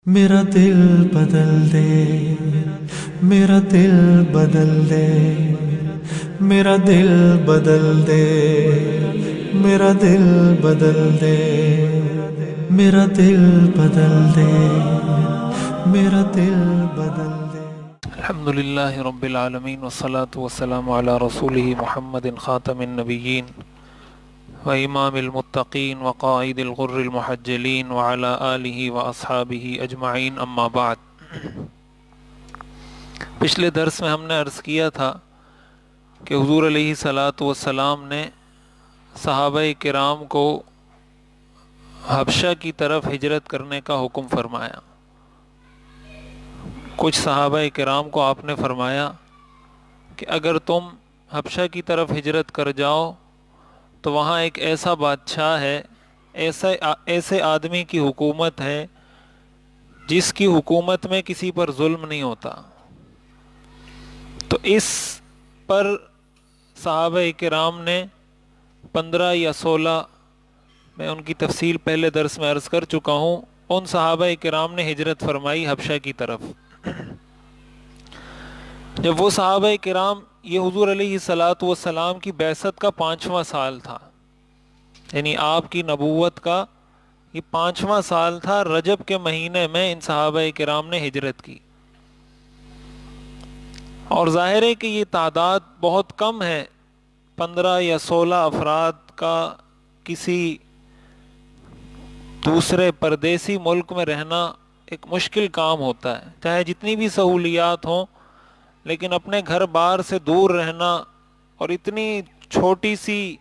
میرا دل بدل دے، میرا دل بدل دے، میرا دل بدل دے، میرا دل بدل دے، میرا دل بدل دے، میرا دل بدل دے۔ الحمد للہ رب العالمین والصلاة والسلام علی رسولہ محمد خاتم النبیین و امام المتقین وقائد الغر المحجلین وعلی آلہ واصحابہ اجمعین، اما بعد۔ پچھلے درس میں ہم نے عرض کیا تھا کہ حضور علیہ الصلاۃ والسلام نے صحابہ کرام کو حبشہ کی طرف ہجرت کرنے کا حکم فرمایا۔ کچھ صحابہ کرام کو آپ نے فرمایا کہ اگر تم حبشہ کی طرف ہجرت کر جاؤ تو وہاں ایک ایسا بادشاہ ہے، ایسے آدمی کی حکومت ہے جس کی حکومت میں کسی پر ظلم نہیں ہوتا۔ تو اس پر صحابہ کرام نے 15 یا 16، میں ان کی تفصیل پہلے درس میں عرض کر چکا ہوں، ان صحابہ کرام نے ہجرت فرمائی حبشہ کی طرف۔ جب وہ صحابہ کرام، یہ حضور علیہ الصلاۃ والسلام کی بعثت کا 5واں سال تھا، یعنی آپ کی نبوت کا یہ 5واں سال تھا، رجب کے مہینے میں ان صحابہ کرام نے ہجرت کی۔ اور ظاہر ہے کہ یہ تعداد بہت کم ہے، 15 یا 16 افراد کا کسی دوسرے پردیسی ملک میں رہنا ایک مشکل کام ہوتا ہے، چاہے جتنی بھی سہولیات ہوں، لیکن اپنے گھر بار سے دور رہنا اور اتنی چھوٹی سی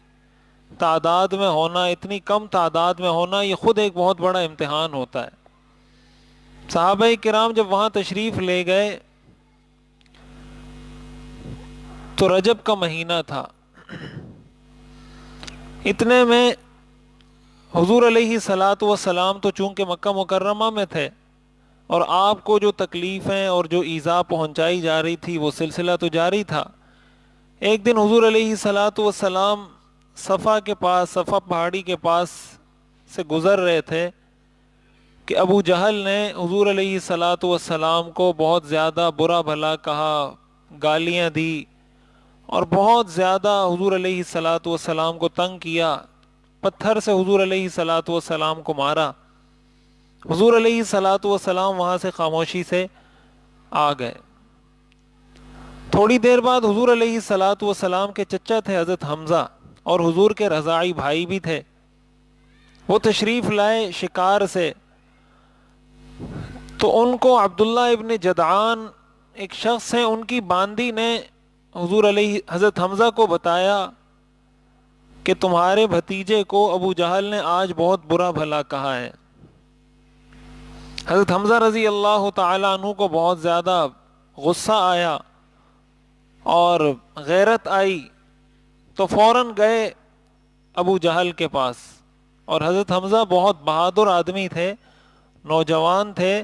تعداد میں ہونا، اتنی کم تعداد میں ہونا، یہ خود ایک بہت بڑا امتحان ہوتا ہے۔ صحابہ کرام جب وہاں تشریف لے گئے تو رجب کا مہینہ تھا۔ اتنے میں حضور علیہ الصلاۃ والسلام تو چونکہ مکہ مکرمہ میں تھے اور آپ کو جو تکلیفیں اور جو ایذا پہنچائی جا رہی تھی وہ سلسلہ تو جاری تھا۔ ایک دن حضور علیہ الصلاۃ والسلام صفا کے پاس، صفا پہاڑی کے پاس سے گزر رہے تھے کہ ابو جہل نے حضور علیہ الصلاۃ والسلام کو بہت زیادہ برا بھلا کہا، گالیاں دی اور بہت زیادہ حضور علیہ الصلاۃ والسلام کو تنگ کیا، پتھر سے حضور علیہ الصلاۃ والسلام کو مارا۔ حضور علیہ الصلاۃ والسلام وہاں سے خاموشی سے آ گئے۔ تھوڑی دیر بعد حضور علیہ الصلاۃ والسلام کے چچا تھے حضرت حمزہ، اور حضور کے رضاعی بھائی بھی تھے، وہ تشریف لائے شکار سے۔ تو ان کو عبداللہ ابن جدعان ایک شخص ہیں، ان کی باندی نے حضور علیہ حضرت حمزہ کو بتایا کہ تمہارے بھتیجے کو ابو جہل نے آج بہت برا بھلا کہا ہے۔ حضرت حمزہ رضی اللہ تعالیٰ عنہ کو بہت زیادہ غصہ آیا اور غیرت آئی، تو فوراً گئے ابو جہل کے پاس۔ اور حضرت حمزہ بہت بہادر آدمی تھے، نوجوان تھے،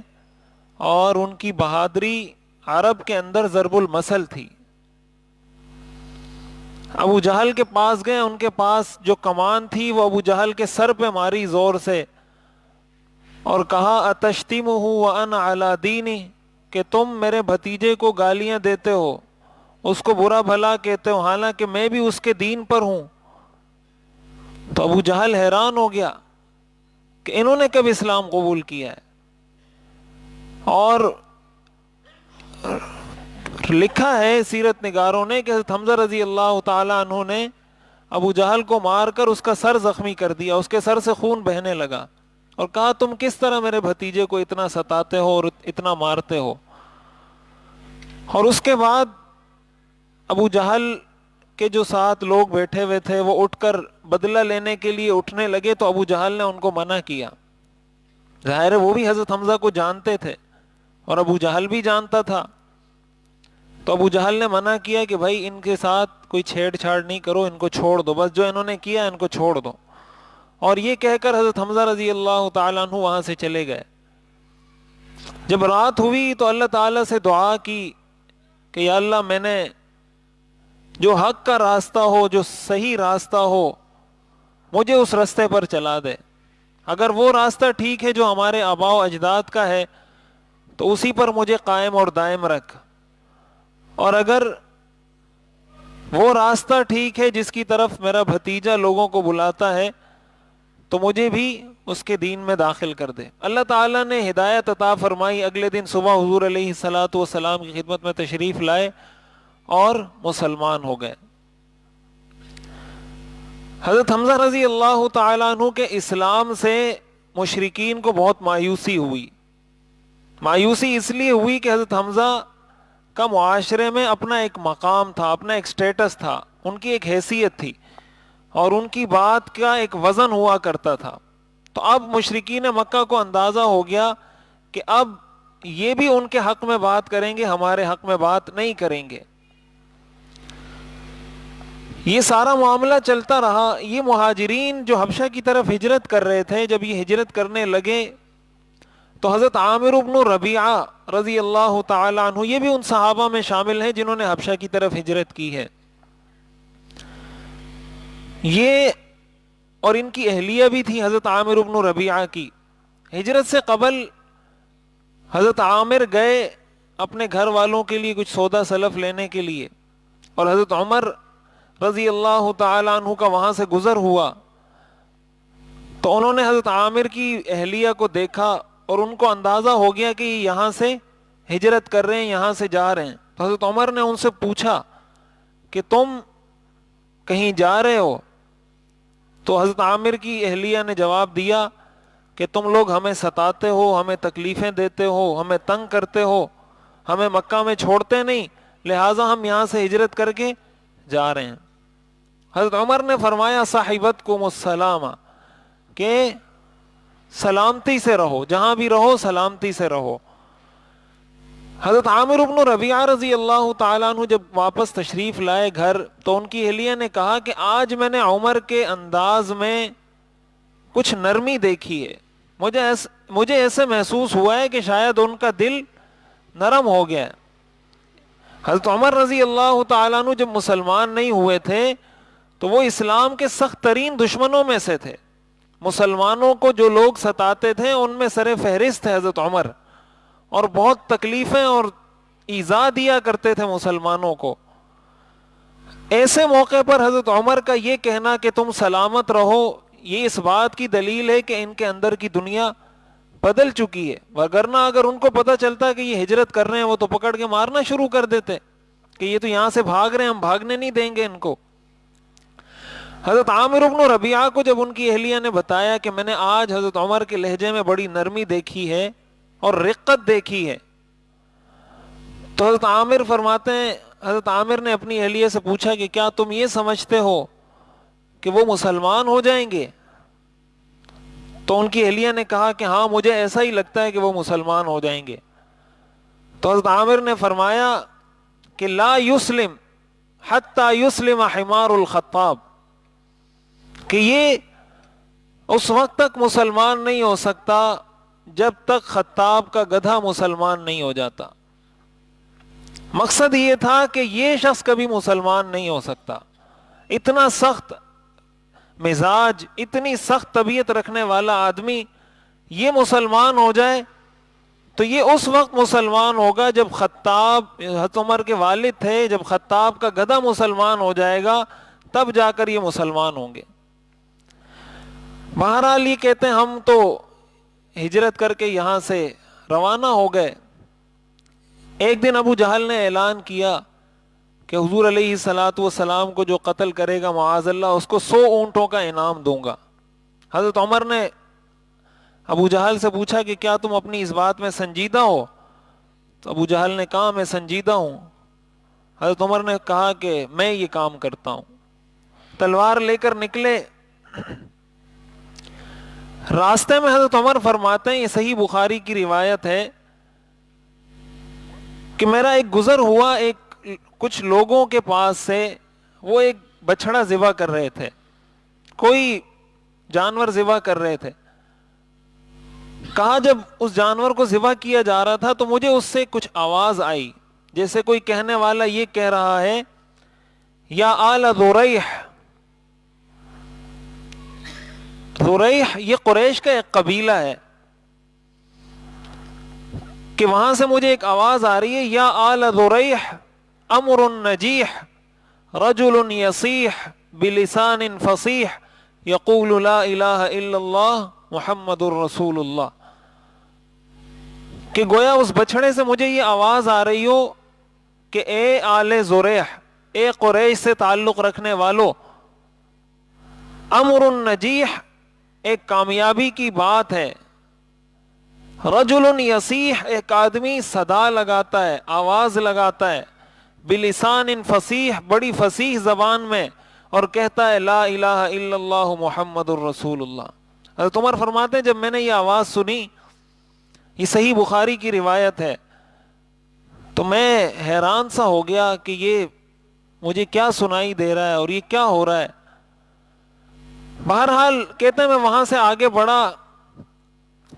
اور ان کی بہادری عرب کے اندر ضرب المثل تھی۔ ابو جہل کے پاس گئے، ان کے پاس جو کمان تھی وہ ابو جہل کے سر پہ ماری زور سے اور کہا اتشتمہ وانا علی دینی، کہ تم میرے بھتیجے کو گالیاں دیتے ہو، اس کو برا بھلا کہتے ہو، حالانکہ میں بھی اس کے دین پر ہوں۔ تو ابو جہل حیران ہو گیا کہ انہوں نے کب اسلام قبول کیا ہے۔ اور لکھا ہے سیرت نگاروں نے کہ حضرت حمزہ رضی اللہ تعالیٰ عنہ نے ابو جہل کو مار کر اس کا سر زخمی کر دیا، اس کے سر سے خون بہنے لگا، اور کہا تم کس طرح میرے بھتیجے کو اتنا ستاتے ہو اور اتنا مارتے ہو۔ اور اس کے بعد ابو جہل کے جو ساتھ لوگ بیٹھے ہوئے تھے وہ اٹھ کر بدلہ لینے کے لیے اٹھنے لگے، تو ابو جہل نے ان کو منع کیا۔ ظاہر ہے وہ بھی حضرت حمزہ کو جانتے تھے اور ابو جہل بھی جانتا تھا، تو ابو جہل نے منع کیا کہ بھائی ان کے ساتھ کوئی چھیڑ چھاڑ نہیں کرو، ان کو چھوڑ دو، بس جو انہوں نے کیا ان کو چھوڑ دو۔ اور یہ کہہ کر حضرت حمزہ رضی اللہ تعالیٰ عنہ وہاں سے چلے گئے۔ جب رات ہوئی تو اللہ تعالیٰ سے دعا کی کہ یا اللہ، میں نے جو حق کا راستہ ہو، جو صحیح راستہ ہو، مجھے اس راستے پر چلا دے۔ اگر وہ راستہ ٹھیک ہے جو ہمارے آباء و اجداد کا ہے تو اسی پر مجھے قائم اور دائم رکھ، اور اگر وہ راستہ ٹھیک ہے جس کی طرف میرا بھتیجا لوگوں کو بلاتا ہے تو مجھے بھی اس کے دین میں داخل کر دے۔ اللہ تعالیٰ نے ہدایت عطا فرمائی، اگلے دن صبح حضور علیہ الصلاۃ والسلام کی خدمت میں تشریف لائے اور مسلمان ہو گئے۔ حضرت حمزہ رضی اللہ تعالیٰ عنہ کے اسلام سے مشرکین کو بہت مایوسی ہوئی۔ مایوسی اس لیے ہوئی کہ حضرت حمزہ کا معاشرے میں اپنا ایک مقام تھا، اپنا ایک سٹیٹس تھا، ان کی ایک حیثیت تھی، اور ان کی بات کا ایک وزن ہوا کرتا تھا۔ تو اب مشرکین مکہ کو اندازہ ہو گیا کہ اب یہ بھی ان کے حق میں بات کریں گے، ہمارے حق میں بات نہیں کریں گے۔ یہ سارا معاملہ چلتا رہا۔ یہ مہاجرین جو حبشہ کی طرف ہجرت کر رہے تھے، جب یہ ہجرت کرنے لگے تو حضرت عامر بن ربیعہ رضی اللہ تعالی عنہ، یہ بھی ان صحابہ میں شامل ہیں جنہوں نے حبشہ کی طرف ہجرت کی ہے۔ یہ اور ان کی اہلیہ بھی تھی حضرت عامر بن ربیعہ کی۔ ہجرت سے قبل حضرت عامر گئے اپنے گھر والوں کے لیے کچھ سودا سلف لینے کے لیے، اور حضرت عمر رضی اللہ تعالی عنہ کا وہاں سے گزر ہوا تو انہوں نے حضرت عامر کی اہلیہ کو دیکھا اور ان کو اندازہ ہو گیا کہ یہ یہاں سے ہجرت کر رہے ہیں، یہاں سے جا رہے ہیں۔ تو حضرت عمر نے ان سے پوچھا کہ تم کہیں جا رہے ہو؟ تو حضرت عامر کی اہلیہ نے جواب دیا کہ تم لوگ ہمیں ستاتے ہو، ہمیں تکلیفیں دیتے ہو، ہمیں تنگ کرتے ہو، ہمیں مکہ میں چھوڑتے نہیں، لہٰذا ہم یہاں سے ہجرت کر کے جا رہے ہیں۔ حضرت عمر نے فرمایا صاحبتکم السلام، کہ سلامتی سے رہو، جہاں بھی رہو سلامتی سے رہو۔ حضرت عامر بن ربیعہ رضی اللہ تعالیٰ عنہ جب واپس تشریف لائے گھر تو ان کی اہلیہ نے کہا کہ آج میں نے عمر کے انداز میں کچھ نرمی دیکھی ہے، مجھے ایسے محسوس ہوا ہے کہ شاید ان کا دل نرم ہو گیا ہے۔ حضرت عمر رضی اللہ تعالیٰ عنہ جب مسلمان نہیں ہوئے تھے تو وہ اسلام کے سخت ترین دشمنوں میں سے تھے۔ مسلمانوں کو جو لوگ ستاتے تھے ان میں سر فہرست تھے حضرت عمر، اور بہت تکلیفیں اور ایذا دیا کرتے تھے مسلمانوں کو۔ ایسے موقع پر حضرت عمر کا یہ کہنا کہ تم سلامت رہو، یہ اس بات کی دلیل ہے کہ ان کے اندر کی دنیا بدل چکی ہے، وگرنہ اگر ان کو پتہ چلتا کہ یہ ہجرت کر رہے ہیں وہ تو پکڑ کے مارنا شروع کر دیتے کہ یہ تو یہاں سے بھاگ رہے ہیں، ہم بھاگنے نہیں دیں گے ان کو۔ حضرت عامر بن ربیعہ کو جب ان کی اہلیہ نے بتایا کہ میں نے آج حضرت عمر کے لہجے میں بڑی نرمی دیکھی ہے اور رقت دیکھی ہے، تو حضرت عامر فرماتے ہیں، حضرت عامر نے اپنی اہلیہ سے پوچھا کہ کیا تم یہ سمجھتے ہو کہ وہ مسلمان ہو جائیں گے؟ تو ان کی اہلیہ نے کہا کہ ہاں مجھے ایسا ہی لگتا ہے کہ وہ مسلمان ہو جائیں گے۔ تو حضرت عامر نے فرمایا کہ لا یسلم حتی یسلم حمار الخطاب، کہ یہ اس وقت تک مسلمان نہیں ہو سکتا جب تک خطاب کا گدھا مسلمان نہیں ہو جاتا۔ مقصد یہ تھا کہ یہ شخص کبھی مسلمان نہیں ہو سکتا، اتنا سخت مزاج، اتنی سخت طبیعت رکھنے والا آدمی یہ مسلمان ہو جائے تو یہ اس وقت مسلمان ہوگا جب خطاب، حضرت عمر کے والد تھے، جب خطاب کا گدھا مسلمان ہو جائے گا تب جا کر یہ مسلمان ہوں گے۔ بہرحال یہ کہتے ہیں ہم تو ہجرت کر کے یہاں سے روانہ ہو گئے۔ ایک دن ابو جہل نے اعلان کیا کہ حضور علیہ الصلاۃ والسلام کو جو قتل کرے گا معاذ اللہ اس کو 100 اونٹوں کا انعام دوں گا۔ حضرت عمر نے ابو جہل سے پوچھا کہ کیا تم اپنی اس بات میں سنجیدہ ہو؟ تو ابو جہل نے کہا میں سنجیدہ ہوں۔ حضرت عمر نے کہا کہ میں یہ کام کرتا ہوں۔ تلوار لے کر نکلے، راستے میں حضرت عمر فرماتے ہیں، یہ صحیح بخاری کی روایت ہے، کہ میرا ایک گزر ہوا کچھ لوگوں کے پاس سے، وہ ایک بچڑا ذبح کر رہے تھے، کوئی جانور ذبح کر رہے تھے۔ کہا جب اس جانور کو ذبح کیا جا رہا تھا تو مجھے اس سے کچھ آواز آئی، جیسے کوئی کہنے والا یہ کہہ رہا ہے یا آل ذریح۔ ذریح یہ قریش کا ایک قبیلہ ہے، کہ وہاں سے مجھے ایک آواز آ رہی ہے، یا آل ذریح امر نجیح رجل یصیح بلسان فصیح یقول لا الہ الا اللہ محمد الرسول اللہ، کہ گویا اس بچھڑے سے مجھے یہ آواز آ رہی ہو کہ اے آل ذریح، اے قریش سے تعلق رکھنے والو، امر نجیح ایک کامیابی کی بات ہے، رجل یصیح ایک آدمی صدا لگاتا ہے، آواز لگاتا ہے، بلسان فصیح بڑی فصیح زبان میں، اور کہتا ہے لا الہ الا اللہ محمد الرسول اللہ۔ حضرت عمر فرماتے ہیں جب میں نے یہ آواز سنی، یہ صحیح بخاری کی روایت ہے، تو میں حیران سا ہو گیا کہ یہ مجھے کیا سنائی دے رہا ہے اور یہ کیا ہو رہا ہے۔ بہرحال کہتے ہیں میں وہاں سے آگے بڑھا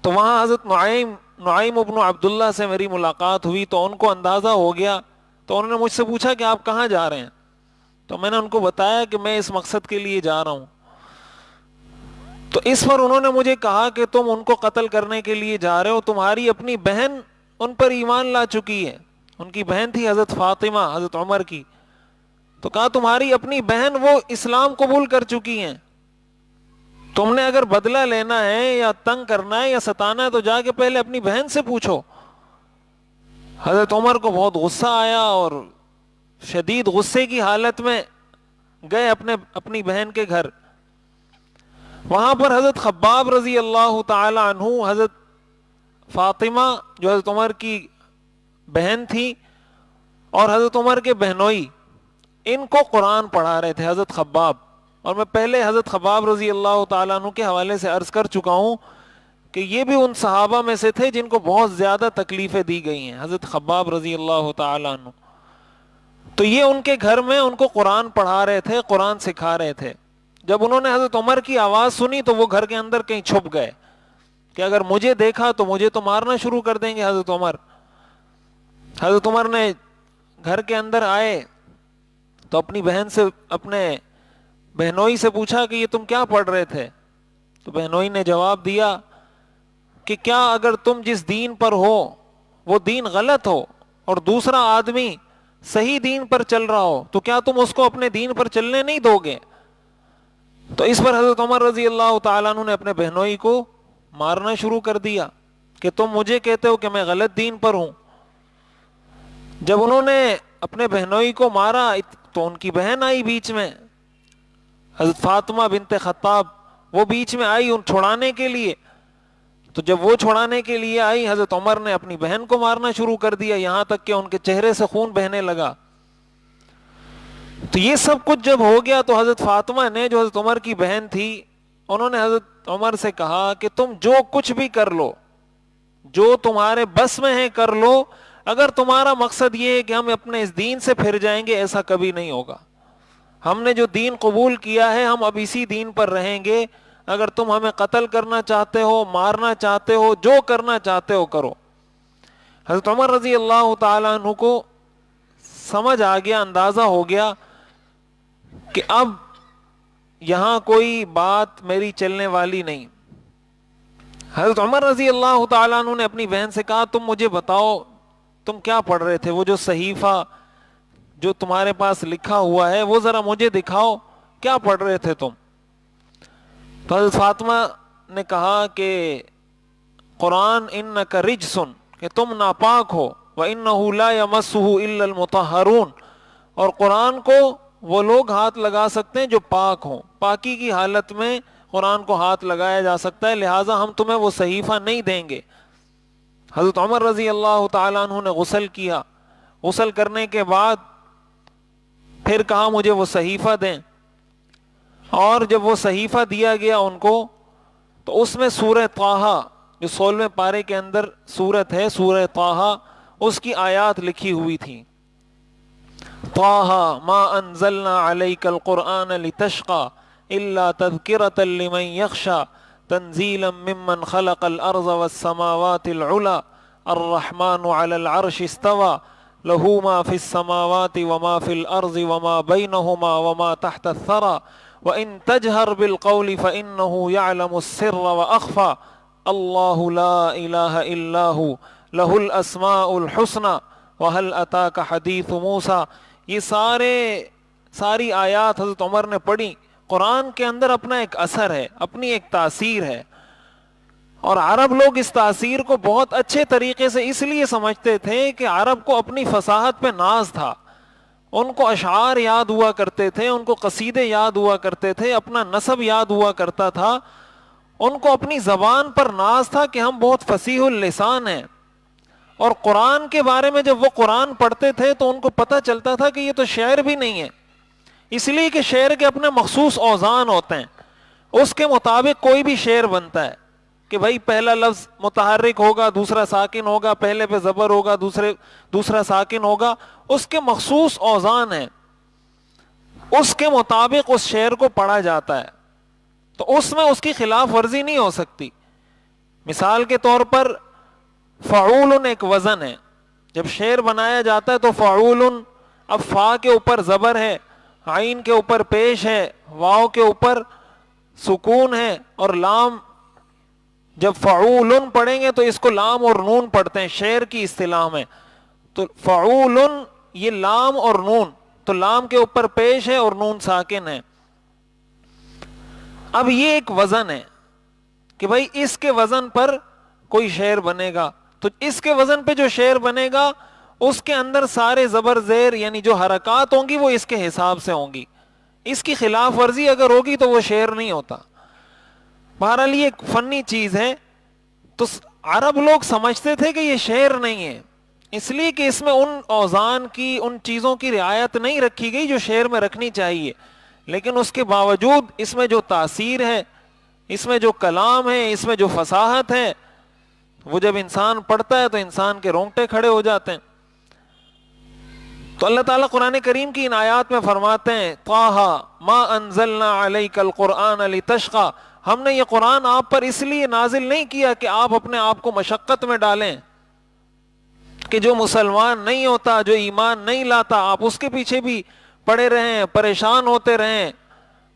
تو وہاں حضرت نعیم ابن عبداللہ سے میری ملاقات ہوئی، تو ان کو اندازہ ہو گیا، تو انہوں نے مجھ سے پوچھا کہ آپ کہاں جا رہے ہیں؟ تو میں نے ان کو بتایا کہ میں اس مقصد کے لیے جا رہا ہوں۔ تو اس پر انہوں نے مجھے کہا کہ تم ان کو قتل کرنے کے لیے جا رہے ہو، تمہاری اپنی بہن ان پر ایمان لا چکی ہے، ان کی بہن تھی حضرت فاطمہ حضرت عمر کی، تو کہا تمہاری اپنی بہن وہ اسلام قبول کر چکی ہیں، تم نے اگر بدلہ لینا ہے یا تنگ کرنا ہے یا ستانا ہے تو جا کے پہلے اپنی بہن سے پوچھو۔ حضرت عمر کو بہت غصہ آیا اور شدید غصے کی حالت میں گئے اپنی بہن کے گھر۔ وہاں پر حضرت خباب رضی اللہ تعالی عنہ، حضرت فاطمہ جو حضرت عمر کی بہن تھی اور حضرت عمر کے بہنوئی، ان کو قرآن پڑھا رہے تھے حضرت خباب۔ اور میں پہلے حضرت خباب رضی اللہ تعالیٰ عنہ کے حوالے سے عرض کر چکا ہوں کہ یہ بھی ان صحابہ میں سے تھے جن کو بہت زیادہ تکلیفیں دی گئی ہیں، حضرت خباب رضی اللہ تعالیٰ عنہ۔ تو یہ ان کے گھر میں ان کو قرآن پڑھا رہے تھے، قرآن سکھا رہے تھے۔ جب انہوں نے حضرت عمر کی آواز سنی تو وہ گھر کے اندر کہیں چھپ گئے کہ اگر مجھے دیکھا تو مجھے تو مارنا شروع کر دیں گے حضرت عمر۔ حضرت عمر نے گھر کے اندر آئے تو اپنی بہن سے، اپنے بہنوئی سے پوچھا کہ یہ تم کیا پڑھ رہے تھے؟ تو بہنوئی نے جواب دیا کہ کیا اگر تم جس دین پر ہو وہ دین غلط ہو اور دوسرا آدمی صحیح دین پر چل رہا ہو تو کیا تم اس کو اپنے دین پر چلنے نہیں دو گے؟ تو اس پر حضرت عمر رضی اللہ تعالیٰ عنہ نے اپنے بہنوئی کو مارنا شروع کر دیا کہ تم مجھے کہتے ہو کہ میں غلط دین پر ہوں۔ جب انہوں نے اپنے بہنوئی کو مارا تو ان کی بہن آئی بیچ میں، حضرت فاطمہ بنت خطاب، وہ بیچ میں آئی ان چھڑانے کے لیے۔ تو جب وہ چھڑانے کے لیے آئی، حضرت عمر نے اپنی بہن کو مارنا شروع کر دیا، یہاں تک کہ ان کے چہرے سے خون بہنے لگا۔ تو یہ سب کچھ جب ہو گیا تو حضرت فاطمہ نے، جو حضرت عمر کی بہن تھی، انہوں نے حضرت عمر سے کہا کہ تم جو کچھ بھی کر لو، جو تمہارے بس میں ہے کر لو، اگر تمہارا مقصد یہ ہے کہ ہم اپنے اس دین سے پھر جائیں گے، ایسا کبھی نہیں ہوگا۔ ہم نے جو دین قبول کیا ہے ہم اب اسی دین پر رہیں گے، اگر تم ہمیں قتل کرنا چاہتے ہو، مارنا چاہتے ہو، جو کرنا چاہتے ہو کرو۔ حضرت عمر رضی اللہ تعالیٰ عنہ کو سمجھ آ گیا، اندازہ ہو گیا کہ اب یہاں کوئی بات میری چلنے والی نہیں۔ حضرت عمر رضی اللہ تعالیٰ عنہ نے اپنی بہن سے کہا تم مجھے بتاؤ تم کیا پڑھ رہے تھے، وہ جو صحیفہ جو تمہارے پاس لکھا ہوا ہے وہ ذرا مجھے دکھاؤ، کیا پڑھ رہے تھے تم؟ تو حضرت فاطمہ نے کہا کہ قرآن انک رجس، کہ تم ناپاک ہو، وانہ لا یمسہ الا المطہرون، اور قرآن کو وہ لوگ ہاتھ لگا سکتے ہیں جو پاک ہوں، پاکی کی حالت میں قرآن کو ہاتھ لگایا جا سکتا ہے، لہٰذا ہم تمہیں وہ صحیفہ نہیں دیں گے۔ حضرت عمر رضی اللہ تعالیٰ عنہ نے غسل کیا، غسل کرنے کے بعد پھر کہا مجھے وہ صحیفہ دیں، اور جب وہ صحیفہ دیا گیا ان کو تو اس میں سورہ طٰہٰ، جو 16ویں پارے کے اندر سورت ہے سورہ طٰہٰ، اس کی آیات لکھی ہوئی تھی۔ طٰہٰ ما انزلنا علیک القرآن لتشقى الا تذکرۃ لمن یخشى تنزیلا ممن خلق الارض والسماوات العلی الرحمن علی العرش استوى له ما في السماوات وما في الأرض وما بينهما وما تحت الثرى وإن تجهر بالقول فإنه يعلم السر وأخفى الله لا إله إلا هو لہ الاسماء الحسنى وہل اتاک حدیث موسیٰ. یہ ساری آیات حضرت عمر نے پڑھی. قرآن کے اندر اپنا ایک اثر ہے, اپنی ایک تاثیر ہے, اور عرب لوگ اس تاثیر کو بہت اچھے طریقے سے اس لیے سمجھتے تھے کہ عرب کو اپنی فصاحت پہ ناز تھا. ان کو اشعار یاد ہوا کرتے تھے, ان کو قصیدے یاد ہوا کرتے تھے, اپنا نسب یاد ہوا کرتا تھا, ان کو اپنی زبان پر ناز تھا کہ ہم بہت فصیح اللسان ہیں. اور قرآن کے بارے میں جب وہ قرآن پڑھتے تھے تو ان کو پتہ چلتا تھا کہ یہ تو شعر بھی نہیں ہے, اس لیے کہ شعر کے اپنے مخصوص اوزان ہوتے ہیں, اس کے مطابق کوئی بھی شعر بنتا ہے کہ بھائی پہلا لفظ متحرک ہوگا, دوسرا ساکن ہوگا, پہلے پہ زبر ہوگا, دوسرا ساکن ہوگا, اس کے مخصوص اوزان ہیں, اس کے مطابق اس شعر کو پڑھا جاتا ہے. تو اس میں اس کی خلاف ورزی نہیں ہو سکتی. مثال کے طور پر فعول ایک وزن ہے, جب شعر بنایا جاتا ہے تو فعول, اب فا کے اوپر زبر ہے, عین کے اوپر پیش ہے, واو کے اوپر سکون ہے, اور لام, جب فعول پڑھیں گے تو اس کو لام اور نون پڑھتے ہیں شعر کی اصطلاح میں. تو فعول یہ لام اور نون, تو لام کے اوپر پیش ہے اور نون ساکن ہے. اب یہ ایک وزن ہے کہ بھائی اس کے وزن پر کوئی شعر بنے گا, تو اس کے وزن پہ جو شعر بنے گا اس کے اندر سارے زبر زیر یعنی جو حرکات ہوں گی وہ اس کے حساب سے ہوں گی. اس کی خلاف ورزی اگر ہوگی تو وہ شعر نہیں ہوتا. بہرحال یہ ایک فنی چیز ہے. تو عرب لوگ سمجھتے تھے کہ یہ شعر نہیں ہے, اس لیے کہ اس میں ان اوزان کی, ان چیزوں کی رعایت نہیں رکھی گئی جو شعر میں رکھنی چاہیے. لیکن اس کے باوجود اس میں جو تاثیر ہے, اس میں جو کلام ہے, اس میں جو فصاحت ہے, وہ جب انسان پڑھتا ہے تو انسان کے رونگٹے کھڑے ہو جاتے ہیں. تو اللہ تعالیٰ قرآن کریم کی ان آیات میں فرماتے ہیں طٰہٰ ما انزلنا علیک القرآن لتشقیٰ, ہم نے یہ قرآن آپ پر اس لیے نازل نہیں کیا کہ آپ اپنے آپ کو مشقت میں ڈالیں, کہ جو مسلمان نہیں ہوتا, جو ایمان نہیں لاتا, آپ اس کے پیچھے بھی پڑے رہیں, پریشان ہوتے رہیں,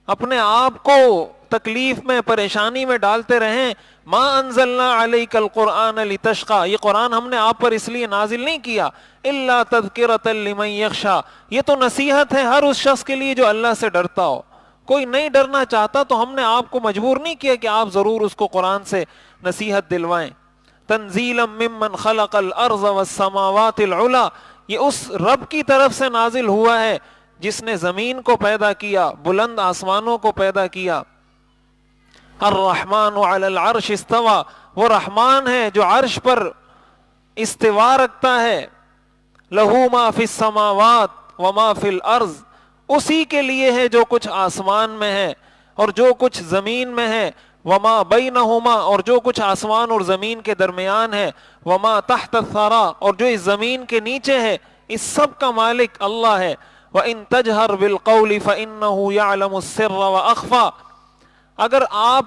اپنے آپ کو تکلیف میں, پریشانی میں ڈالتے رہیں. ما انزلنا علیک القرآن لتشقیٰ, یہ قرآن ہم نے آپ پر اس لیے نازل نہیں کیا الا تذکرۃ لمن یخشیٰ, یہ تو نصیحت ہے ہر اس شخص کے لیے جو اللہ سے ڈرتا ہو. کوئی نہیں ڈرنا چاہتا تو ہم نے آپ کو مجبور نہیں کیا کہ آپ ضرور اس کو قرآن سے نصیحت دلوائیں. تنزیلا ممن خلق الارض والسماوات العلی, یہ اس رب کی طرف سے نازل ہوا ہے جس نے زمین کو پیدا کیا, بلند آسمانوں کو پیدا کیا. الرحمن علی العرش استوى, وہ رحمان ہے جو عرش پر استوا رکھتا ہے. لہو ما فی السماوات وما فی الارض, اسی کے لیے ہے جو کچھ آسمان میں ہے اور جو کچھ زمین میں ہے. وما بینہما, اور جو کچھ آسمان اور زمین کے درمیان ہے. وما تحت الثری, اور جو اس زمین کے نیچے ہے, اس سب کا مالک اللہ ہے. وَإِن تَجْهَرْ بِالْقَوْلِ فَإِنَّهُ يَعْلَمُ السِّرَّ وَأَخْفَى, اگر آپ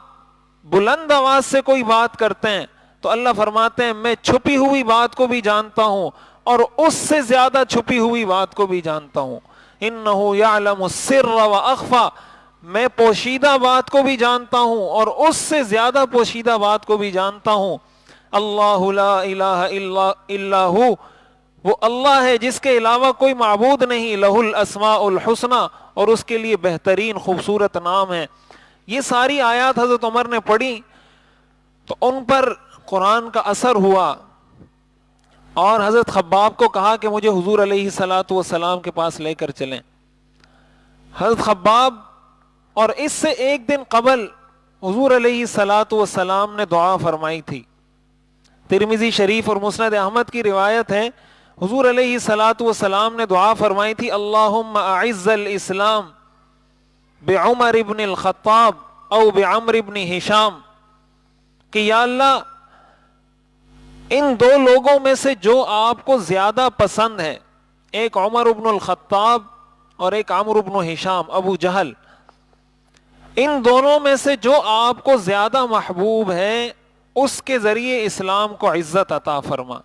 بلند آواز سے کوئی بات کرتے ہیں تو اللہ فرماتے ہیں میں چھپی ہوئی بات کو بھی جانتا ہوں اور اس سے زیادہ چھپی ہوئی بات کو بھی جانتا ہوں. إِنَّهُ يَعْلَمُ السِّرَّ وَأَخْفَى, میں پوشیدہ بات کو بھی جانتا ہوں اور اس سے زیادہ پوشیدہ بات کو بھی جانتا ہوں. اللہ لا الہ الا ہو, وہ اللہ ہے جس کے علاوہ کوئی معبود نہیں. لہ الاسماء الحسنى, اور اس کے لیے بہترین خوبصورت نام ہے. یہ ساری آیات حضرت عمر نے پڑھی تو ان پر قرآن کا اثر ہوا, اور حضرت خباب کو کہا کہ مجھے حضور علیہ الصلوۃ والسلام کے پاس لے کر چلیں. حضرت خباب, اور اس سے ایک دن قبل حضور علیہ الصلوۃ والسلام نے دعا فرمائی تھی. ترمذی شریف اور مسند احمد کی روایت ہے, حضور علیہ الصلوۃ والسلام نے دعا فرمائی تھی اللہم اعز الاسلام بعمر ابن الخطاب او بعمر ابن ہشام, کہ یا اللہ ان دو لوگوں میں سے جو آپ کو زیادہ پسند ہے, ایک عمر ابن الخطاب اور ایک عمرو ابن ہشام ابو جہل, ان دونوں میں سے جو آپ کو زیادہ محبوب ہے اس کے ذریعے اسلام کو عزت عطا فرما.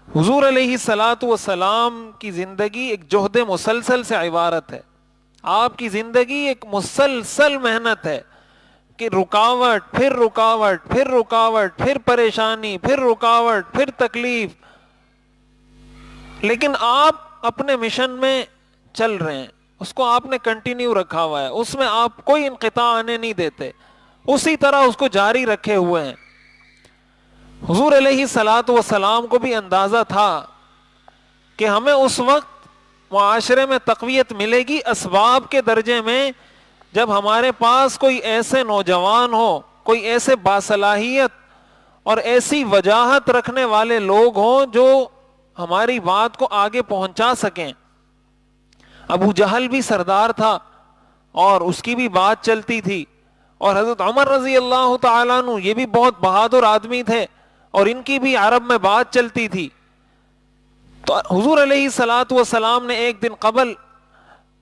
حضور علیہ الصلوۃ والسلام کی زندگی ایک جہد مسلسل سے عبارت ہے. آپ کی زندگی ایک مسلسل محنت ہے کہ رکاوٹ پھر رکاوٹ پھر رکاوٹ پھر پریشانی پھر رکاوٹ پھر تکلیف، لیکن آپ اپنے مشن میں چل رہے ہیں، اس کو آپ نے کنٹینیو رکھا ہوا ہے، اس میں آپ کوئی انقطاع آنے نہیں دیتے، اسی طرح اس کو جاری رکھے ہوئے ہیں۔ حضور علیہ الصلوۃ والسلام کو بھی اندازہ تھا کہ ہمیں اس وقت معاشرے میں تقویت ملے گی اسباب کے درجے میں جب ہمارے پاس کوئی ایسے نوجوان ہو، کوئی ایسے باصلاحیت اور ایسی وجاہت رکھنے والے لوگ ہوں جو ہماری بات کو آگے پہنچا سکیں۔ ابو جہل بھی سردار تھا اور اس کی بھی بات چلتی تھی، اور حضرت عمر رضی اللہ تعالیٰ عنہ یہ بھی بہت بہادر آدمی تھے اور ان کی بھی عرب میں بات چلتی تھی۔ تو حضور علیہ الصلوۃ والسلام نے ایک دن قبل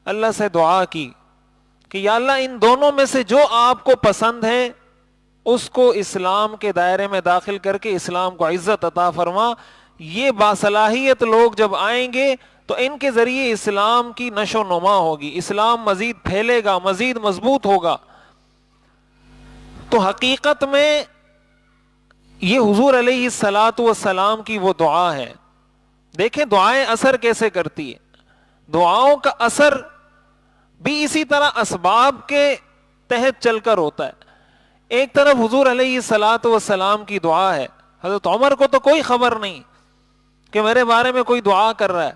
اللہ سے دعا کی کہ یا اللہ ان دونوں میں سے جو آپ کو پسند ہے اس کو اسلام کے دائرے میں داخل کر کے اسلام کو عزت عطا فرما، یہ باصلاحیت لوگ جب آئیں گے تو ان کے ذریعے اسلام کی نشو و نما ہوگی، اسلام مزید پھیلے گا، مزید مضبوط ہوگا۔ تو حقیقت میں یہ حضور علیہ الصلوۃ والسلام کی وہ دعا ہے۔ دیکھیں دعائیں اثر کیسے کرتی ہے، دعاؤں کا اثر بھی اسی طرح اسباب کے تحت چل کر ہوتا ہے۔ ایک طرف حضور علیہ الصلوۃ والسلام کی دعا ہے، حضرت عمر کو تو کوئی خبر نہیں کہ میرے بارے میں کوئی دعا کر رہا ہے،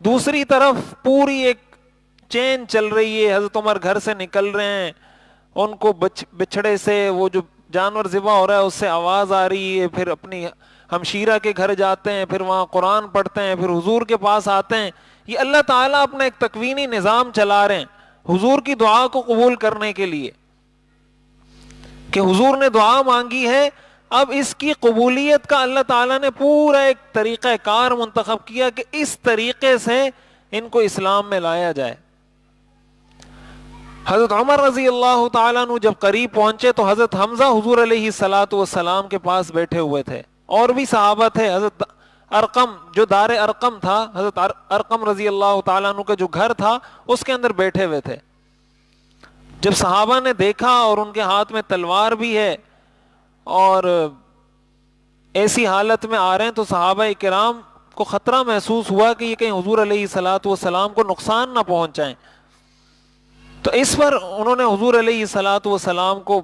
دوسری طرف پوری ایک چین چل رہی ہے، حضرت عمر گھر سے نکل رہے ہیں، ان کو بچھڑے سے وہ جو جانور ذبح ہو رہا ہے اس سے آواز آ رہی ہے، پھر اپنی ہمشیرہ کے گھر جاتے ہیں، پھر وہاں قرآن پڑھتے ہیں، پھر حضور کے پاس آتے ہیں۔ یہ اللہ تعالیٰ اپنا ایک تکوینی نظام چلا رہے ہیں حضور کی دعا کو قبول کرنے کے لیے، کہ حضور نے دعا مانگی ہے، اب اس کی قبولیت کا اللہ تعالیٰ نے پورا ایک طریقہ کار منتخب کیا کہ اس طریقے سے ان کو اسلام میں لایا جائے۔ حضرت عمر رضی اللہ تعالیٰ عنہ جب قریب پہنچے تو حضرت حمزہ حضور علیہ الصلوۃ والسلام کے پاس بیٹھے ہوئے تھے، اور بھی صحابہ تھے، حضرت ارقم جو دار ارقم تھا، حضرت ارقم رضی اللہ تعالیٰ عنہ کا جو گھر تھا اس کے اندر بیٹھے ہوئے تھے۔ جب صحابہ نے دیکھا اور ان کے ہاتھ میں تلوار بھی ہے اور ایسی حالت میں آ رہے ہیں، تو صحابہ کرام کو خطرہ محسوس ہوا کہ یہ کہیں حضور علیہ الصلوۃ والسلام کو نقصان نہ پہنچائیں۔ تو اس پر انہوں نے حضور علیہ الصلوۃ والسلام کو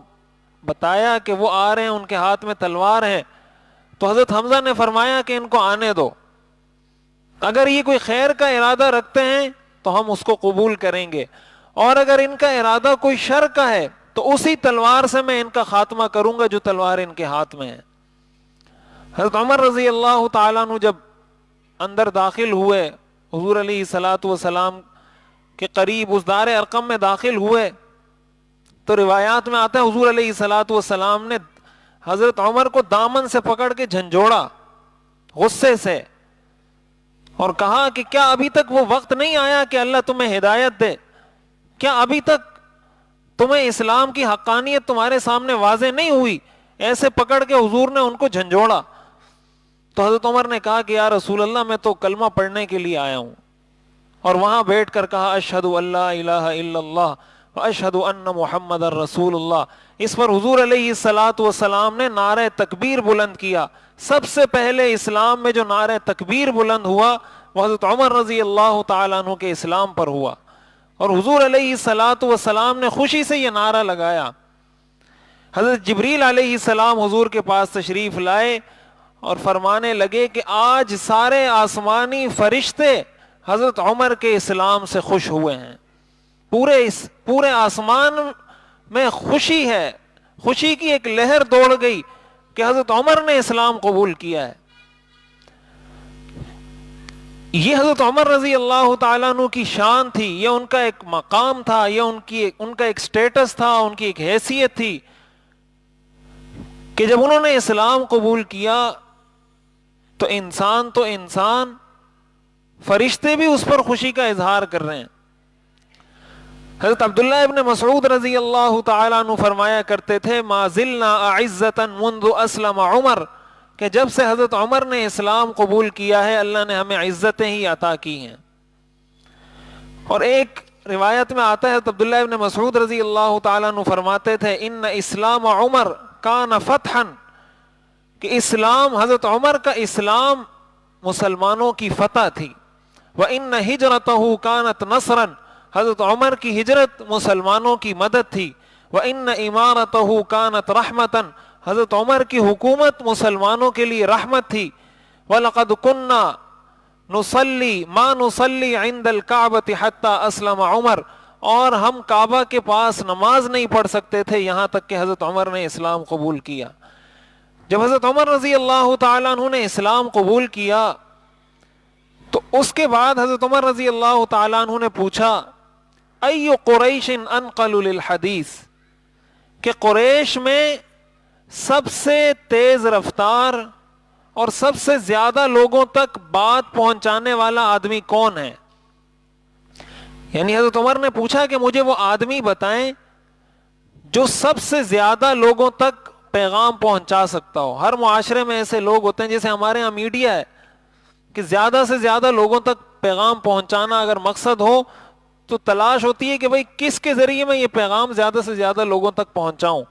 بتایا کہ وہ آ رہے ہیں، ان کے ہاتھ میں تلوار ہے۔ تو حضرت حمزہ نے فرمایا کہ ان کو آنے دو، اگر یہ کوئی خیر کا ارادہ رکھتے ہیں تو ہم اس کو قبول کریں گے، اور اگر ان کا ارادہ کوئی شر کا ہے تو اسی تلوار سے میں ان کا خاتمہ کروں گا جو تلوار ان کے ہاتھ میں ہے۔ حضرت عمر رضی اللہ تعالیٰ عنہ جب اندر داخل ہوئے، حضور علیہ الصلوۃ والسلام کے قریب اس دار ارقم میں داخل ہوئے، تو روایات میں آتا ہے حضور علیہ الصلوۃ والسلام نے حضرت عمر کو دامن سے پکڑ کے جھنجھوڑا غصے سے، اور کہا کہ کیا ابھی تک وہ وقت نہیں آیا کہ اللہ تمہیں ہدایت دے؟ کیا ابھی تک تمہیں اسلام کی حقانیت تمہارے سامنے واضح نہیں ہوئی؟ ایسے پکڑ کے حضور نے ان کو جھنجھوڑا۔ تو حضرت عمر نے کہا کہ یا رسول اللہ میں تو کلمہ پڑھنے کے لیے آیا ہوں، اور وہاں بیٹھ کر کہا اشہد ان لا الہ الا اللہ واشہد ان محمد رسول اللہ۔ اس پر حضور علیہ الصلوۃ والسلام نے نعرہ تکبیر بلند کیا۔ سب سے پہلے اسلام میں جو نعرہ تکبیر بلند ہوا وہ حضرت عمر رضی اللہ تعالیٰ عنہ کے اسلام پر ہوا، اور حضور علیہ الصلوۃ والسلام نے خوشی سے یہ نعرہ لگایا۔ حضرت جبریل علیہ السلام حضور کے پاس تشریف لائے اور فرمانے لگے کہ آج سارے آسمانی فرشتے حضرت عمر کے اسلام سے خوش ہوئے ہیں، پورے آسمان میں خوشی ہے، خوشی کی ایک لہر دوڑ گئی کہ حضرت عمر نے اسلام قبول کیا ہے۔ یہ حضرت عمر رضی اللہ تعالیٰ عنہ کی شان تھی، یہ ان کا ایک مقام تھا، یہ ان کا ایک سٹیٹس تھا، ان کی ایک حیثیت تھی کہ جب انہوں نے اسلام قبول کیا تو انسان فرشتے بھی اس پر خوشی کا اظہار کر رہے ہیں۔ حضرت عبداللہ ابن مسعود رضی اللہ تعالیٰ عنہ فرمایا کرتے تھے ما زلنا اعزتا منذ اسلم عمر، کہ جب سے حضرت عمر نے اسلام قبول کیا ہے اللہ نے ہمیں عزتیں ہی عطا کی ہیں۔ اور ایک روایت میں آتا ہے عبداللہ ابن مسعود رضی اللہ تعالیٰ عنہ فرماتے تھے ان اسلام عمر کان فتحا، کہ اسلام، حضرت عمر کا اسلام مسلمانوں کی فتح تھی. وَإِنَّ هِجْرَتَهُ كَانَتْ نَصْرًا، حضرت عمر کی ہجرت مسلمانوں کی مدد تھی. وَإِنَّ إِمَارَتَهُ كَانَتْ رَحْمَةً، حضرت عمر کی حکومت مسلمانوں کے لیے رحمت تھی. وَلَقَدْ كُنَّا نُصَلِّي مَا نُصَلِّي عِنْدَ الْكَعْبَةِ حَتَّى أَسْلَمَ عمر، اور ہم کعبہ کے پاس نماز نہیں پڑھ سکتے تھے یہاں تک کہ حضرت عمر نے اسلام قبول کیا. جب حضرت عمر رضی اللہ تعالیٰ عنہ نے اسلام قبول کیا تو اس کے بعد حضرت عمر رضی اللہ تعالیٰ عنہ نے پوچھا ای قریش انقل للحدیث، کہ قریش میں سب سے تیز رفتار اور سب سے زیادہ لوگوں تک بات پہنچانے والا آدمی کون ہے. یعنی حضرت عمر نے پوچھا کہ مجھے وہ آدمی بتائیں جو سب سے زیادہ لوگوں تک پیغام پہنچا سکتا ہو. ہر معاشرے میں ایسے لوگ ہوتے ہیں، جیسے ہمارے ہاں میڈیا ہے کہ زیادہ سے زیادہ لوگوں تک پیغام پہنچانا اگر مقصد ہو تو تلاش ہوتی ہے کہ بھئی کس کے ذریعے میں یہ پیغام زیادہ سے زیادہ لوگوں تک پہنچاؤں.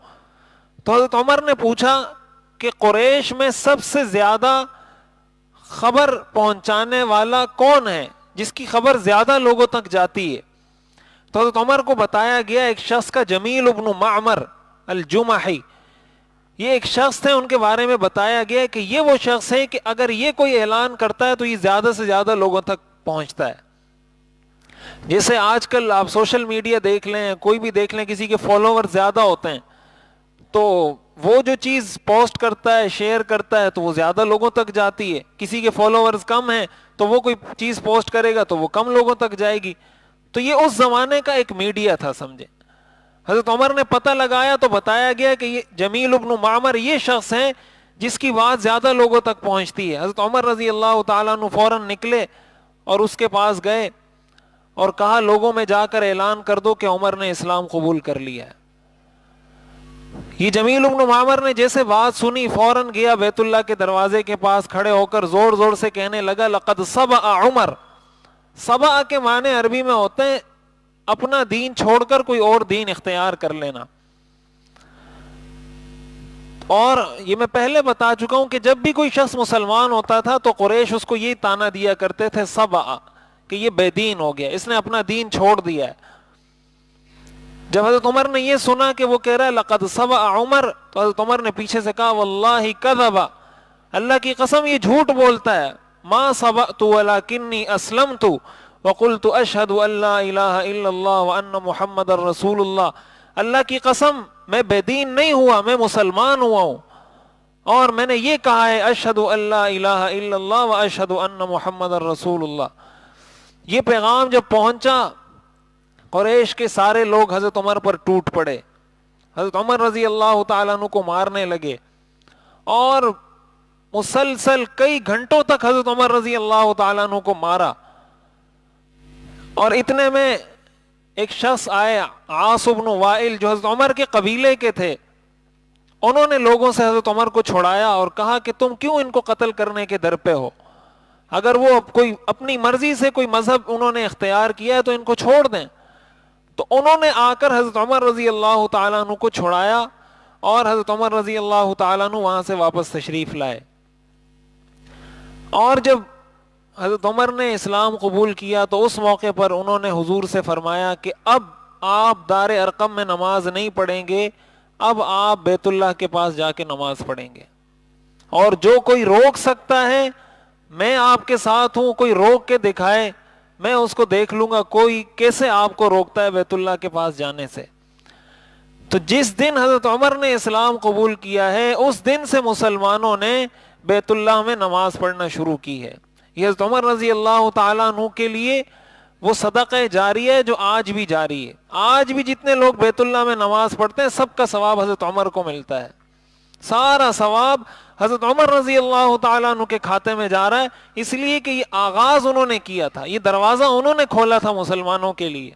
تو حضرت عمر نے پوچھا کہ قریش میں سب سے زیادہ خبر پہنچانے والا کون ہے، جس کی خبر زیادہ لوگوں تک جاتی ہے. تو حضرت عمر کو بتایا گیا ایک شخص کا، جمیل بن معمر الجمحی، یہ ایک شخص تھے، ان کے بارے میں بتایا گیا کہ یہ وہ شخص ہے کہ اگر یہ کوئی اعلان کرتا ہے تو یہ زیادہ سے زیادہ لوگوں تک پہنچتا ہے. جیسے آج کل آپ سوشل میڈیا دیکھ لیں، کوئی بھی دیکھ لیں، کسی کے فالوور زیادہ ہوتے ہیں تو وہ جو چیز پوسٹ کرتا ہے، شیئر کرتا ہے تو وہ زیادہ لوگوں تک جاتی ہے. کسی کے فالوورز کم ہیں تو وہ کوئی چیز پوسٹ کرے گا تو وہ کم لوگوں تک جائے گی. تو یہ اس زمانے کا ایک میڈیا تھا، سمجھے. حضرت عمر نے پتہ لگایا تو بتایا گیا کہ یہ جمیل ابن معمر یہ شخص ہیں جس کی بات زیادہ لوگوں تک پہنچتی ہے. حضرت عمر رضی اللہ تعالیٰ عنہ فوراً نکلے اور اس کے پاس گئے اور کہا لوگوں میں جا کر اعلان کر دو کہ عمر نے اسلام قبول کر لیا ہے. یہ جمیل ابن معمر نے جیسے بات سنی فوراً گیا بیت اللہ کے دروازے کے پاس کھڑے ہو کر زور زور سے کہنے لگا لقد صبأ عمر. صبأ کے معنی عربی میں ہوتے ہیں اپنا دین چھوڑ کر کوئی اور دین اختیار کر لینا. اور یہ میں پہلے بتا چکا ہوں کہ جب بھی کوئی شخص مسلمان ہوتا تھا تو قریش اس کو یہی تانا دیا کرتے تھے صبأ، کہ یہ بے دین ہو گیا، اس نے اپنا دین چھوڑ دیا ہے. جب حضرت عمر نے یہ سنا کہ وہ کہہ رہا ہے لقد صبأ عمر، تو حضرت عمر نے پیچھے سے کہا واللہ کذب، اللہ کی قسم یہ جھوٹ بولتا ہے. ما صبأت ولکنی اسلمت وقلت اشہد ان لا الہ الا اللہ وان محمد رسول اللہ. اللہ کی قسم میں بے دین نہیں ہوا، میں مسلمان ہوا ہوں اور میں نے یہ کہا ہے اشہد ان لا الہ الا اللہ واشہد ان محمد رسول اللہ. یہ پیغام جب پہنچا قریش کے سارے لوگ حضرت عمر پر ٹوٹ پڑے. حضرت عمر رضی اللہ تعالیٰ عنہ کو مارنے لگے اور مسلسل کئی گھنٹوں تک حضرت عمر رضی اللہ تعالیٰ عنہ کو مارا. اور اتنے میں ایک شخص آئے عاص بن وائل جو حضرت عمر کے قبیلے کے تھے، انہوں نے لوگوں سے حضرت عمر کو چھڑایا اور کہا کہ تم کیوں ان کو قتل کرنے کے در پہ ہو، اگر وہ کوئی اپنی مرضی سے کوئی مذہب انہوں نے اختیار کیا ہے تو ان کو چھوڑ دیں. تو انہوں نے آ کر حضرت عمر رضی اللہ تعالیٰ عنہ کو چھڑایا اور حضرت عمر رضی اللہ تعالیٰ عنہ وہاں سے واپس تشریف لائے. اور جب حضرت عمر نے اسلام قبول کیا تو اس موقع پر انہوں نے حضور سے فرمایا کہ اب آپ دار ارقم میں نماز نہیں پڑھیں گے، اب آپ بیت اللہ کے پاس جا کے نماز پڑھیں گے، اور جو کوئی روک سکتا ہے میں آپ کے ساتھ ہوں، کوئی روک کے دکھائے میں اس کو دیکھ لوں گا کوئی کیسے آپ کو روکتا ہے بیت اللہ کے پاس جانے سے. تو جس دن حضرت عمر نے اسلام قبول کیا ہے اس دن سے مسلمانوں نے بیت اللہ میں نماز پڑھنا شروع کی ہے. یہ حضرت عمر رضی اللہ تعالیٰ عنہ کے لیے وہ صدقہ جاری ہے جو آج بھی جاری ہے. آج بھی جتنے لوگ بیت اللہ میں نماز پڑھتے ہیں سب کا ثواب حضرت عمر کو ملتا ہے. سارا ثواب حضرت عمر رضی اللہ تعالیٰ عنہ کے کھاتے میں جا رہا ہے، اس لیے کہ یہ آغاز انہوں نے کیا تھا، یہ دروازہ انہوں نے کھولا تھا مسلمانوں کے لیے.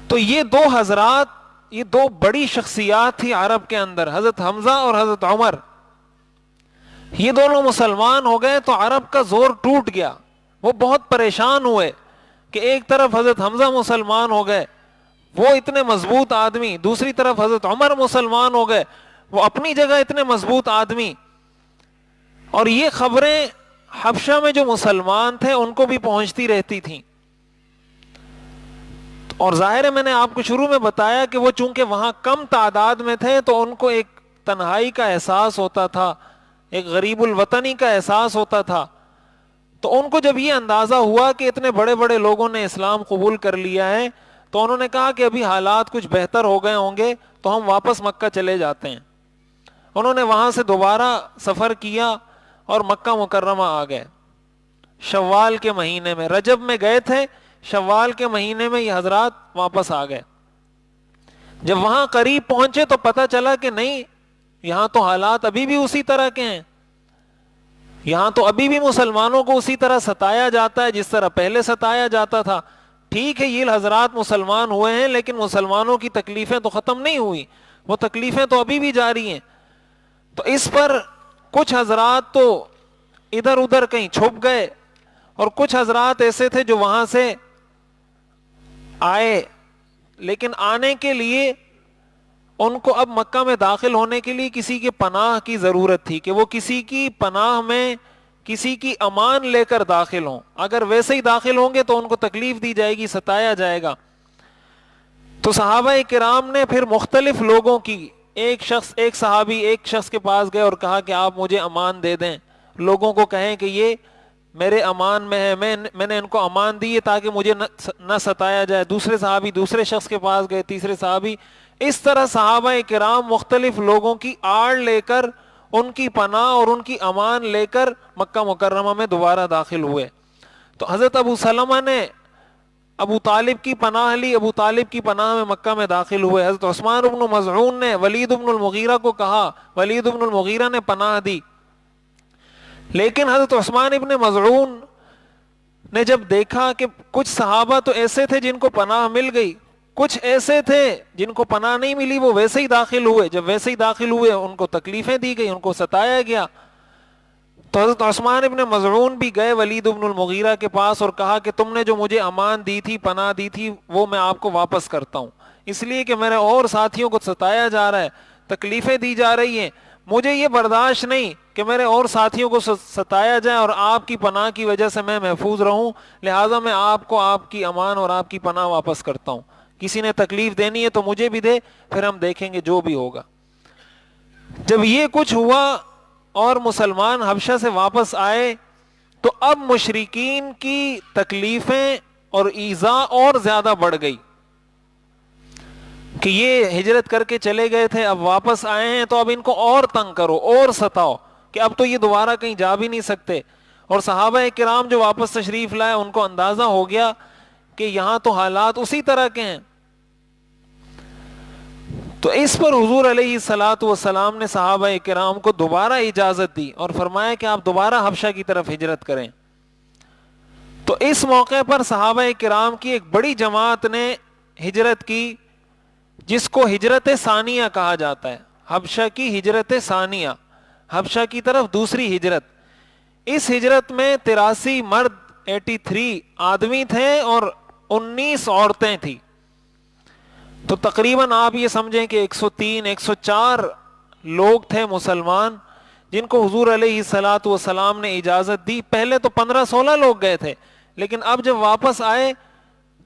تو یہ دو حضرات، یہ دو بڑی شخصیات تھی عرب کے اندر، حضرت حمزہ اور حضرت عمر. یہ دونوں مسلمان ہو گئے تو عرب کا زور ٹوٹ گیا، وہ بہت پریشان ہوئے کہ ایک طرف حضرت حمزہ مسلمان ہو گئے، وہ اتنے مضبوط آدمی، دوسری طرف حضرت عمر مسلمان ہو گئے، وہ اپنی جگہ اتنے مضبوط آدمی. اور یہ خبریں حبشہ میں جو مسلمان تھے ان کو بھی پہنچتی رہتی تھیں. اور ظاہر ہے میں نے آپ کو شروع میں بتایا کہ وہ چونکہ وہاں کم تعداد میں تھے تو ان کو ایک تنہائی کا احساس ہوتا تھا، ایک غریب الوطنی کا احساس ہوتا تھا. تو ان کو جب یہ اندازہ ہوا کہ اتنے بڑے بڑے لوگوں نے اسلام قبول کر لیا ہے تو انہوں نے کہا کہ ابھی حالات کچھ بہتر ہو گئے ہوں گے تو ہم واپس مکہ چلے جاتے ہیں. انہوں نے وہاں سے دوبارہ سفر کیا اور مکہ مکرمہ آ گئے. شوال کے مہینے میں، رجب میں گئے تھے، شوال کے مہینے میں یہ حضرات واپس آ گئے. جب وہاں قریب پہنچے تو پتہ چلا کہ نہیں، یہاں تو حالات ابھی بھی اسی طرح کے ہیں، یہاں تو ابھی بھی مسلمانوں کو اسی طرح ستایا جاتا ہے جس طرح پہلے ستایا جاتا تھا. ٹھیک ہے یہ حضرات مسلمان ہوئے ہیں لیکن مسلمانوں کی تکلیفیں تو ختم نہیں ہوئی، وہ تکلیفیں تو ابھی بھی جاری ہیں. تو اس پر کچھ حضرات تو ادھر ادھر کہیں چھپ گئے اور کچھ حضرات ایسے تھے جو وہاں سے آئے، لیکن آنے کے لیے ان کو اب مکہ میں داخل ہونے کے لیے کسی کے پناہ کی ضرورت تھی کہ وہ کسی کی پناہ میں کسی کی امان لے کر داخل ہوں. اگر ویسے ہی داخل ہوں گے تو ان کو تکلیف دی جائے گی، ستایا جائے گا. تو صحابہ کرام نے پھر مختلف لوگوں کی، ایک صحابی ایک شخص کے پاس گئے اور کہا کہ آپ مجھے امان دے دیں، لوگوں کو کہیں کہ یہ میرے امان میں ہے، میں نے ان کو امان دی ہے تاکہ مجھے نہ ستایا جائے. دوسرے صحابی دوسرے شخص کے پاس گئے، تیسرے صحابی. اس طرح صحابہ کرام مختلف لوگوں کی آڑ لے کر، ان کی پناہ اور ان کی امان لے کر مکہ مکرمہ میں دوبارہ داخل ہوئے. تو حضرت ابو سلمہ نے ابو طالب کی پناہ لی، ابو طالب کی پناہ میں مکہ میں داخل ہوئے. حضرت عثمان بن مظعون نے ولید بن المغیرہ کو کہا، ولید بن المغیرہ نے پناہ دی. لیکن حضرت عثمان ابن مظعون نے جب دیکھا کہ کچھ صحابہ تو ایسے تھے جن کو پناہ مل گئی، کچھ ایسے تھے جن کو پناہ نہیں ملی، وہ ویسے ہی داخل ہوئے. جب ویسے ہی داخل ہوئے ان کو تکلیفیں دی گئی، ان کو ستایا گیا. تو حضرت عثمان ابن مظعون بھی گئے ولید بن المغیرہ کے پاس اور کہا کہ تم نے جو مجھے امان دی تھی، پناہ دی تھی، وہ میں آپ کو واپس کرتا ہوں، اس لیے کہ میرے اور ساتھیوں کو ستایا جا رہا ہے، تکلیفیں دی جا رہی ہیں. مجھے یہ برداشت نہیں کہ میرے اور ساتھیوں کو ستایا جائے اور آپ کی پناہ کی وجہ سے میں محفوظ رہوں، لہٰذا میں آپ کو آپ کی امان اور آپ کی پناہ واپس کرتا ہوں. کسی نے تکلیف دینی ہے تو مجھے بھی دے، پھر ہم دیکھیں گے جو بھی ہوگا. جب یہ کچھ ہوا اور مسلمان حبشہ سے واپس آئے تو اب مشرکین کی تکلیفیں اور ایذا اور زیادہ بڑھ گئی کہ یہ ہجرت کر کے چلے گئے تھے، اب واپس آئے ہیں تو اب ان کو اور تنگ کرو اور ستاؤ کہ اب تو یہ دوبارہ کہیں جا بھی نہیں سکتے. اور صحابہ کرام جو واپس تشریف لائے ان کو اندازہ ہو گیا کہ یہاں تو حالات اسی طرح کے ہیں. تو اس پر حضور علیہ الصلوۃ والسلام نے صحابہ کرام کو دوبارہ اجازت دی اور فرمایا کہ آپ دوبارہ حبشہ کی طرف ہجرت کریں. تو اس موقع پر صحابہ کرام کی ایک بڑی جماعت نے ہجرت کی، جس کو ہجرت ثانیہ کہا جاتا ہے. حبشہ کی ہجرت ثانیہ، حبشہ کی طرف دوسری ہجرت. اس ہجرت میں 83 مرد 83 آدمی تھے اور 19 عورتیں تھیں. تو تقریباً آپ یہ سمجھیں کہ 103 104 لوگ تھے مسلمان جن کو حضور علیہ الصلوۃ والسلام نے اجازت دی. پہلے تو 15-16 لوگ گئے تھے، لیکن اب جب واپس آئے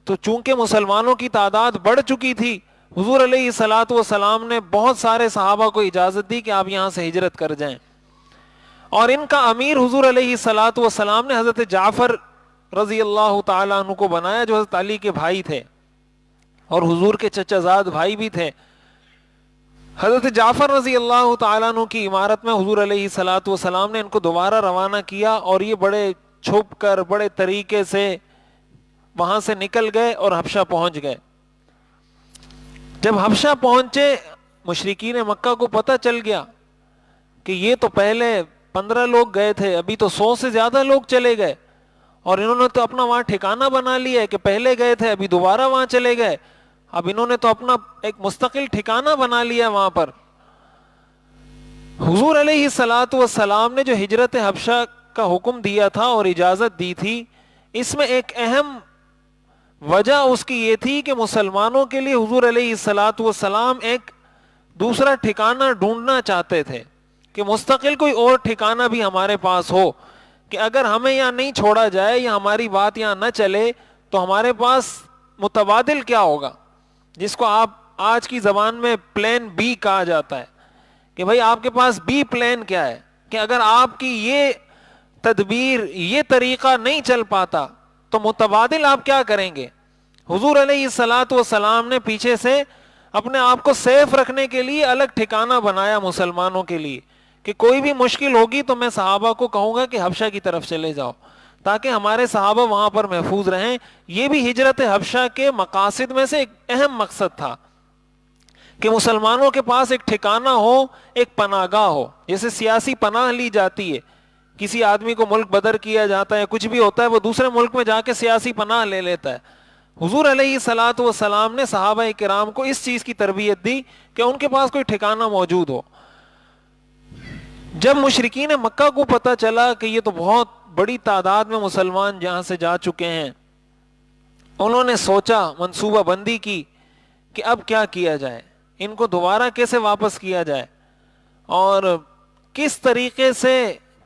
تو چونکہ مسلمانوں کی تعداد بڑھ چکی تھی، حضور علیہ الصلوۃ والسلام نے بہت سارے صحابہ کو اجازت دی کہ آپ یہاں سے ہجرت کر جائیں. اور ان کا امیر حضور علیہ الصلوۃ والسلام نے حضرت جعفر رضی اللہ تعالیٰ عنہ کو بنایا، جو حضرت علی کے بھائی تھے اور حضور کے چچا زاد بھائی بھی تھے. حضرت جعفر رضی اللہ تعالیٰ عنہ کی عمارت میں حضور علیہ الصلوۃ والسلام نے ان کو دوبارہ روانہ کیا اور یہ بڑے چھپ کر بڑے طریقے سے وہاں سے نکل گئے اور حبشہ پہنچ گئے. جب حبشہ پہنچے مشرکین مکہ کو پتہ چل گیا کہ یہ تو پہلے 15 لوگ گئے تھے، ابھی تو 100 سے زیادہ لوگ چلے گئے اور انہوں نے تو اپنا وہاں ٹھکانہ بنا لیا ہے کہ پہلے گئے تھے ابھی دوبارہ وہاں چلے گئے. اب انہوں نے تو اپنا ایک مستقل ٹھکانہ بنا لیا وہاں پر. حضور علیہ الصلوۃ والسلام نے جو ہجرت حبشہ کا حکم دیا تھا اور اجازت دی تھی، اس میں ایک اہم وجہ اس کی یہ تھی کہ مسلمانوں کے لیے حضور علیہ الصلاۃ والسلام ایک دوسرا ٹھکانہ ڈھونڈنا چاہتے تھے کہ مستقل کوئی اور ٹھکانہ بھی ہمارے پاس ہو، کہ اگر ہمیں یہاں نہیں چھوڑا جائے یا ہماری بات یہاں نہ چلے تو ہمارے پاس متبادل کیا ہوگا، جس کو آپ آج کی زبان میں پلان بی کہا جاتا ہے، کہ بھائی آپ کے پاس بی پلان کیا ہے، کہ اگر آپ کی یہ تدبیر یہ طریقہ نہیں چل پاتا تو متبادل آپ کیا کریں گے۔ حضور علیہ الصلاۃ والسلام نے پیچھے سے اپنے آپ کو سیف رکھنے کے لیے الگ ٹھکانہ بنایا مسلمانوں کے لیے، کہ کوئی بھی مشکل ہوگی تو میں صحابہ کو کہوں گا کہ حبشہ کی طرف چلے جاؤ تاکہ ہمارے صحابہ وہاں پر محفوظ رہیں۔ یہ بھی ہجرت حبشہ کے مقاصد میں سے ایک اہم مقصد تھا کہ مسلمانوں کے پاس ایک ٹھکانہ ہو، ایک پناہ گاہ ہو، جیسے سیاسی پناہ لی جاتی ہے، کسی آدمی کو ملک بدر کیا جاتا ہے، کچھ بھی ہوتا ہے، وہ دوسرے ملک میں جا کے سیاسی پناہ لے لیتا ہے۔ حضور علیہ الصلاۃ والسلام نے صحابہ کرام کو اس چیز کی تربیت دی کہ ان کے پاس کوئی ٹھکانہ موجود ہو۔ جب مشرکین مکہ کو پتہ چلا کہ یہ تو بہت بڑی تعداد میں مسلمان جہاں سے جا چکے ہیں، انہوں نے سوچا، منصوبہ بندی کی کہ اب کیا کیا جائے، ان کو دوبارہ کیسے واپس کیا جائے اور کس طریقے سے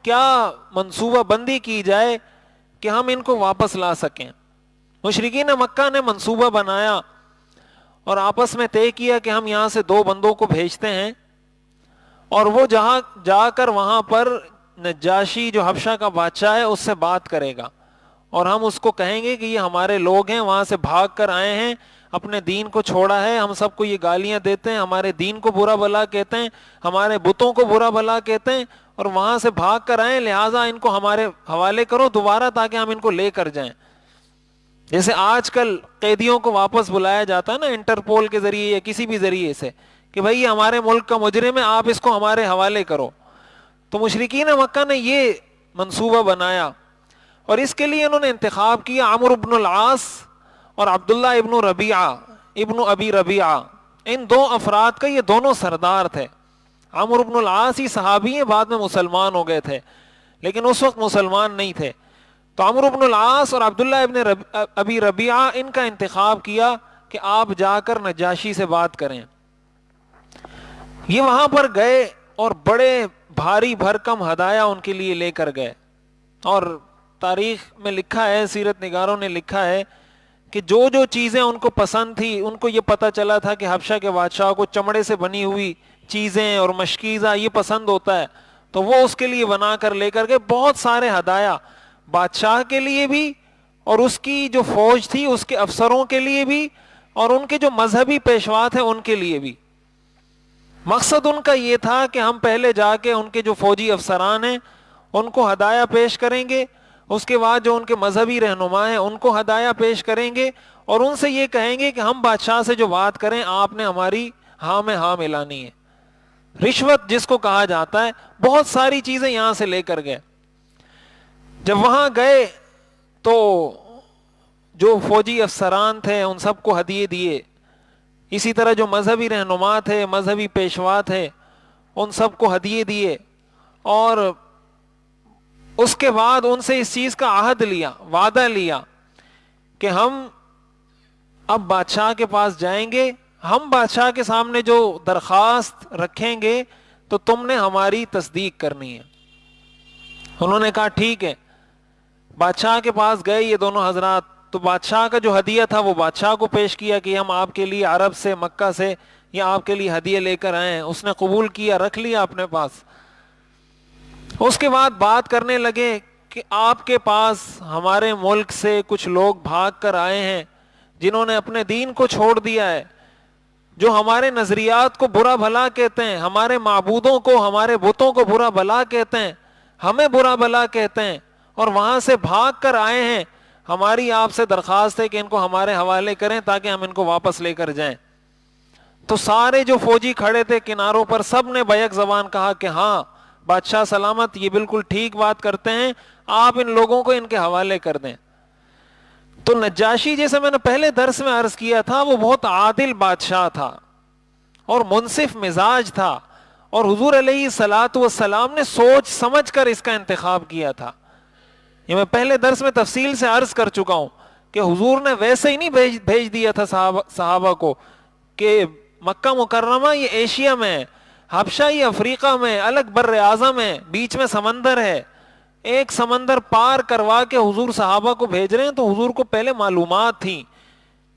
کیا منصوبہ بندی کی جائے کہ ہم ان کو واپس لا سکیں۔ مشرکین مکہ نے منصوبہ بنایا اور آپس میں طے کیا کہ ہم یہاں سے 2 بندوں کو بھیجتے ہیں اور وہ جہاں جا کر وہاں پر نجاشی جو حبشہ کا بادشاہ ہے اس سے بات کرے گا، اور ہم اس کو کہیں گے کہ یہ ہمارے لوگ ہیں، وہاں سے بھاگ کر آئے ہیں، اپنے دین کو چھوڑا ہے، ہم سب کو یہ گالیاں دیتے ہیں، ہمارے دین کو برا بھلا کہتے ہیں، ہمارے بتوں کو برا بھلا کہتے ہیں، اور وہاں سے بھاگ کر آئے، لہٰذا ان کو ہمارے حوالے کرو دوبارہ تاکہ ہم ان کو لے کر جائیں۔ جیسے آج کل قیدیوں کو واپس بلایا جاتا ہے نا انٹرپول کے ذریعے یا کسی بھی ذریعے سے، کہ بھائی یہ ہمارے ملک کا مجرم ہے، آپ اس کو ہمارے حوالے کرو۔ تو مشرکین مکہ نے یہ منصوبہ بنایا اور اس کے لیے انہوں نے انتخاب کیا عمرو بن العاص اور عبداللہ ابن ربیعہ ابن ابی ربیعہ، ان 2 افراد کا یہ دونوں سردار تھے۔ عمرو بن العاص ہی صحابی ہیں، بعد میں مسلمان ہو گئے تھے لیکن اس وقت مسلمان نہیں تھے۔ تو عمرو بن العاص اور عبداللہ ابن ابی ربیعہ ان کا انتخاب کیا کہ آپ جا کر نجاشی سے بات کریں۔ یہ وہاں پر گئے اور بڑے بھاری بھرکم ہدایا ان کے لیے لے کر گئے، اور تاریخ میں لکھا ہے، سیرت نگاروں نے لکھا ہے کہ جو جو چیزیں ان کو پسند تھی، ان کو یہ پتہ چلا تھا کہ حبشہ کے بادشاہ کو چمڑے سے بنی ہوئی چیزیں اور مشکیزہ یہ پسند ہوتا ہے، تو وہ اس کے لیے بنا کر لے کر گئے بہت سارے ہدایا، بادشاہ کے لیے بھی اور اس کی جو فوج تھی اس کے افسروں کے لیے بھی اور ان کے جو مذہبی پیشوا تھے ان کے لیے بھی۔ مقصد ان کا یہ تھا کہ ہم پہلے جا کے ان کے جو فوجی افسران ہیں ان کو ہدایا پیش کریں گے، اس کے بعد جو ان کے مذہبی رہنما ہیں ان کو ہدایا پیش کریں گے اور ان سے یہ کہیں گے کہ ہم بادشاہ سے جو بات کریں آپ نے ہماری ہاں میں ہاں ملانی ہے۔ رشوت جس کو کہا جاتا ہے، بہت ساری چیزیں یہاں سے لے کر گئے۔ جب وہاں گئے تو جو فوجی افسران تھے ان سب کو ہدیے دیے، اسی طرح جو مذہبی رہنما تھے، مذہبی پیشوا تھے، ان سب کو ہدیے دیے، اور اس کے بعد ان سے اس چیز کا عہد لیا، وعدہ لیا کہ ہم اب بادشاہ کے پاس جائیں گے، ہم بادشاہ کے سامنے جو درخواست رکھیں گے تو تم نے ہماری تصدیق کرنی ہے۔ انہوں نے کہا ٹھیک ہے۔ بادشاہ کے پاس گئے یہ دونوں حضرات، تو بادشاہ کا جو ہدیہ تھا وہ بادشاہ کو پیش کیا کہ ہم آپ کے لیے عرب سے، مکہ سے یا آپ کے لیے ہدیہ لے کر آئے ہیں۔ اس نے قبول کیا، رکھ لیا اپنے پاس۔ اس کے بعد بات کرنے لگے کہ آپ کے پاس ہمارے ملک سے کچھ لوگ بھاگ کر آئے ہیں جنہوں نے اپنے دین کو چھوڑ دیا ہے، جو ہمارے نظریات کو برا بھلا کہتے ہیں، ہمارے معبودوں کو، ہمارے بتوں کو برا بھلا کہتے ہیں، ہمیں برا بھلا کہتے ہیں، اور وہاں سے بھاگ کر آئے ہیں۔ ہماری آپ سے درخواست ہے کہ ان کو ہمارے حوالے کریں تاکہ ہم ان کو واپس لے کر جائیں۔ تو سارے جو فوجی کھڑے تھے کناروں پر سب نے بیک زبان کہا کہ ہاں بادشاہ سلامت، یہ بالکل ٹھیک بات کرتے ہیں، آپ ان لوگوں کو ان کے حوالے کر دیں۔ تو نجاشی، جیسے میں نے پہلے درس میں عرض کیا تھا، وہ بہت عادل بادشاہ تھا اور منصف مزاج تھا، اور حضور علیہ الصلاۃ والسلام نے سوچ سمجھ کر اس کا انتخاب کیا تھا۔ یہ میں پہلے درس میں تفصیل سے عرض کر چکا ہوں کہ حضور نے ویسے ہی نہیں بھیج دیا تھا صحابہ کو کہ مکہ مکرمہ یہ ایشیا میں ہے، حبشہ یہ افریقہ میں، الگ بر اعظم ہے، بیچ میں سمندر ہے، ایک سمندر پار کروا کے حضور صحابہ کو بھیج رہے ہیں. تو حضور کو پہلے معلومات تھیں،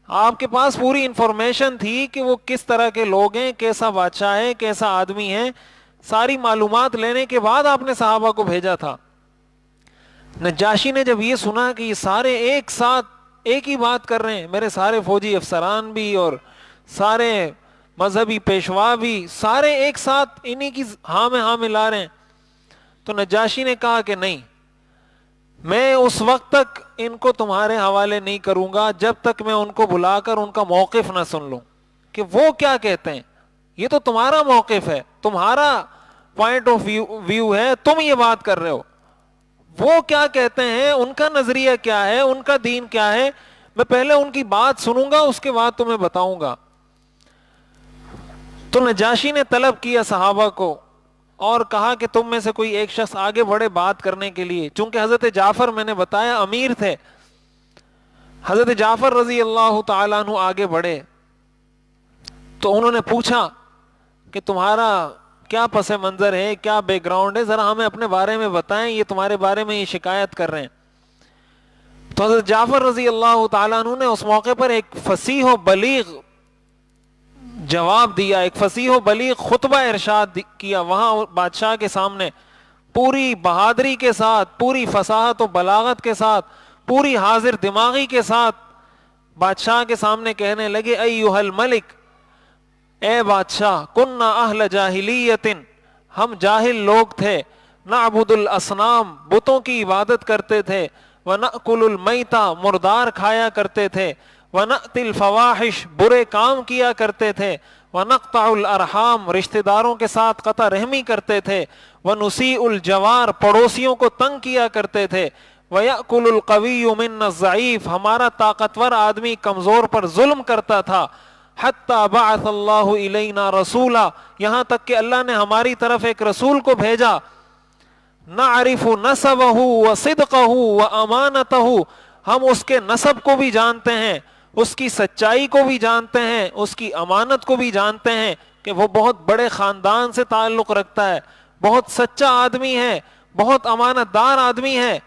آپ کے پاس پوری انفارمیشن تھی کہ وہ کس طرح کے لوگ ہیں، کیسا بادشاہ ہے، کیسا آدمی ہے. ساری معلومات لینے کے بعد آپ نے صحابہ کو بھیجا تھا. نجاشی نے جب یہ سنا کہ یہ سارے ایک ساتھ ایک ہی بات کر رہے ہیں، میرے سارے فوجی افسران بھی اور سارے مذہبی پیشوا بھی سارے ایک ساتھ انہی کی ہاں میں ہاں ملا رہے ہیں، تو نجاشی نے کہا کہ نہیں، میں اس وقت تک ان کو تمہارے حوالے نہیں کروں گا جب تک میں ان کو بلا کر ان کا موقف نہ سن لوں کہ وہ کیا کہتے ہیں. یہ تو تمہارا موقف ہے، تمہارا پوائنٹ آف ویو ہے، تم یہ بات کر رہے ہو. وہ کیا کہتے ہیں، ان کا نظریہ کیا ہے، ان کا دین کیا ہے، میں پہلے ان کی بات سنوں گا، اس کے بعد تمہیں بتاؤں گا. تو نجاشی نے طلب کیا صحابہ کو اور کہا کہ تم میں سے کوئی ایک شخص آگے بڑھے بات کرنے کے لیے. چونکہ حضرت جعفر میں نے بتایا امیر تھے، حضرت جعفر رضی اللہ تعالیٰ عنہ آگے بڑھے. تو انہوں نے پوچھا کہ تمہارا کیا پس منظر ہے، کیا بیک گراؤنڈ ہے، ذرا ہمیں اپنے بارے میں بتائیں، یہ تمہارے بارے میں یہ شکایت کر رہے ہیں. تو حضرت جعفر رضی اللہ تعالیٰ عنہ نے اس موقع پر ایک فصیح و بلیغ جواب دیا، ایک فصیح و بلیغ خطبہ ارشاد کیا وہاں بادشاہ کے سامنے، پوری بہادری کے ساتھ، پوری فصاحت و بلاغت کے ساتھ، پوری حاضر دماغی کے ساتھ بادشاہ کے سامنے کہنے لگے ایھا الملک، اے بادشاہ، کننا اہل جاہلیت، ہم جاہل لوگ تھے، نعبد الاصنام، بتوں کی عبادت کرتے تھے، ونأکل المیتہ، مردار کھایا کرتے تھے، ونأتی الفواحش، برے کام کیا کرتے تھے، ونقطع الارحام، رشتہ داروں کے ساتھ قطع رحمی کرتے تھے، ونسیء الجوار، پڑوسیوں کو تنگ کیا کرتے تھے، ویأکل القوی منا الضعیف، ہمارا طاقتور آدمی کمزور پر ظلم کرتا تھا، حتی بعث اللہ الینا رسولا، یہاں تک کہ اللہ نے ہماری طرف ایک رسول کو بھیجا، نعرف نسبہ وصدقہ وامانتہ، ہم اس کے نسب کو بھی جانتے ہیں، اس کی سچائی کو بھی جانتے ہیں، اس کی امانت کو بھی جانتے ہیں کہ وہ بہت بڑے خاندان سے تعلق رکھتا ہے، بہت سچا آدمی ہے، بہت امانت دار آدمی ہے،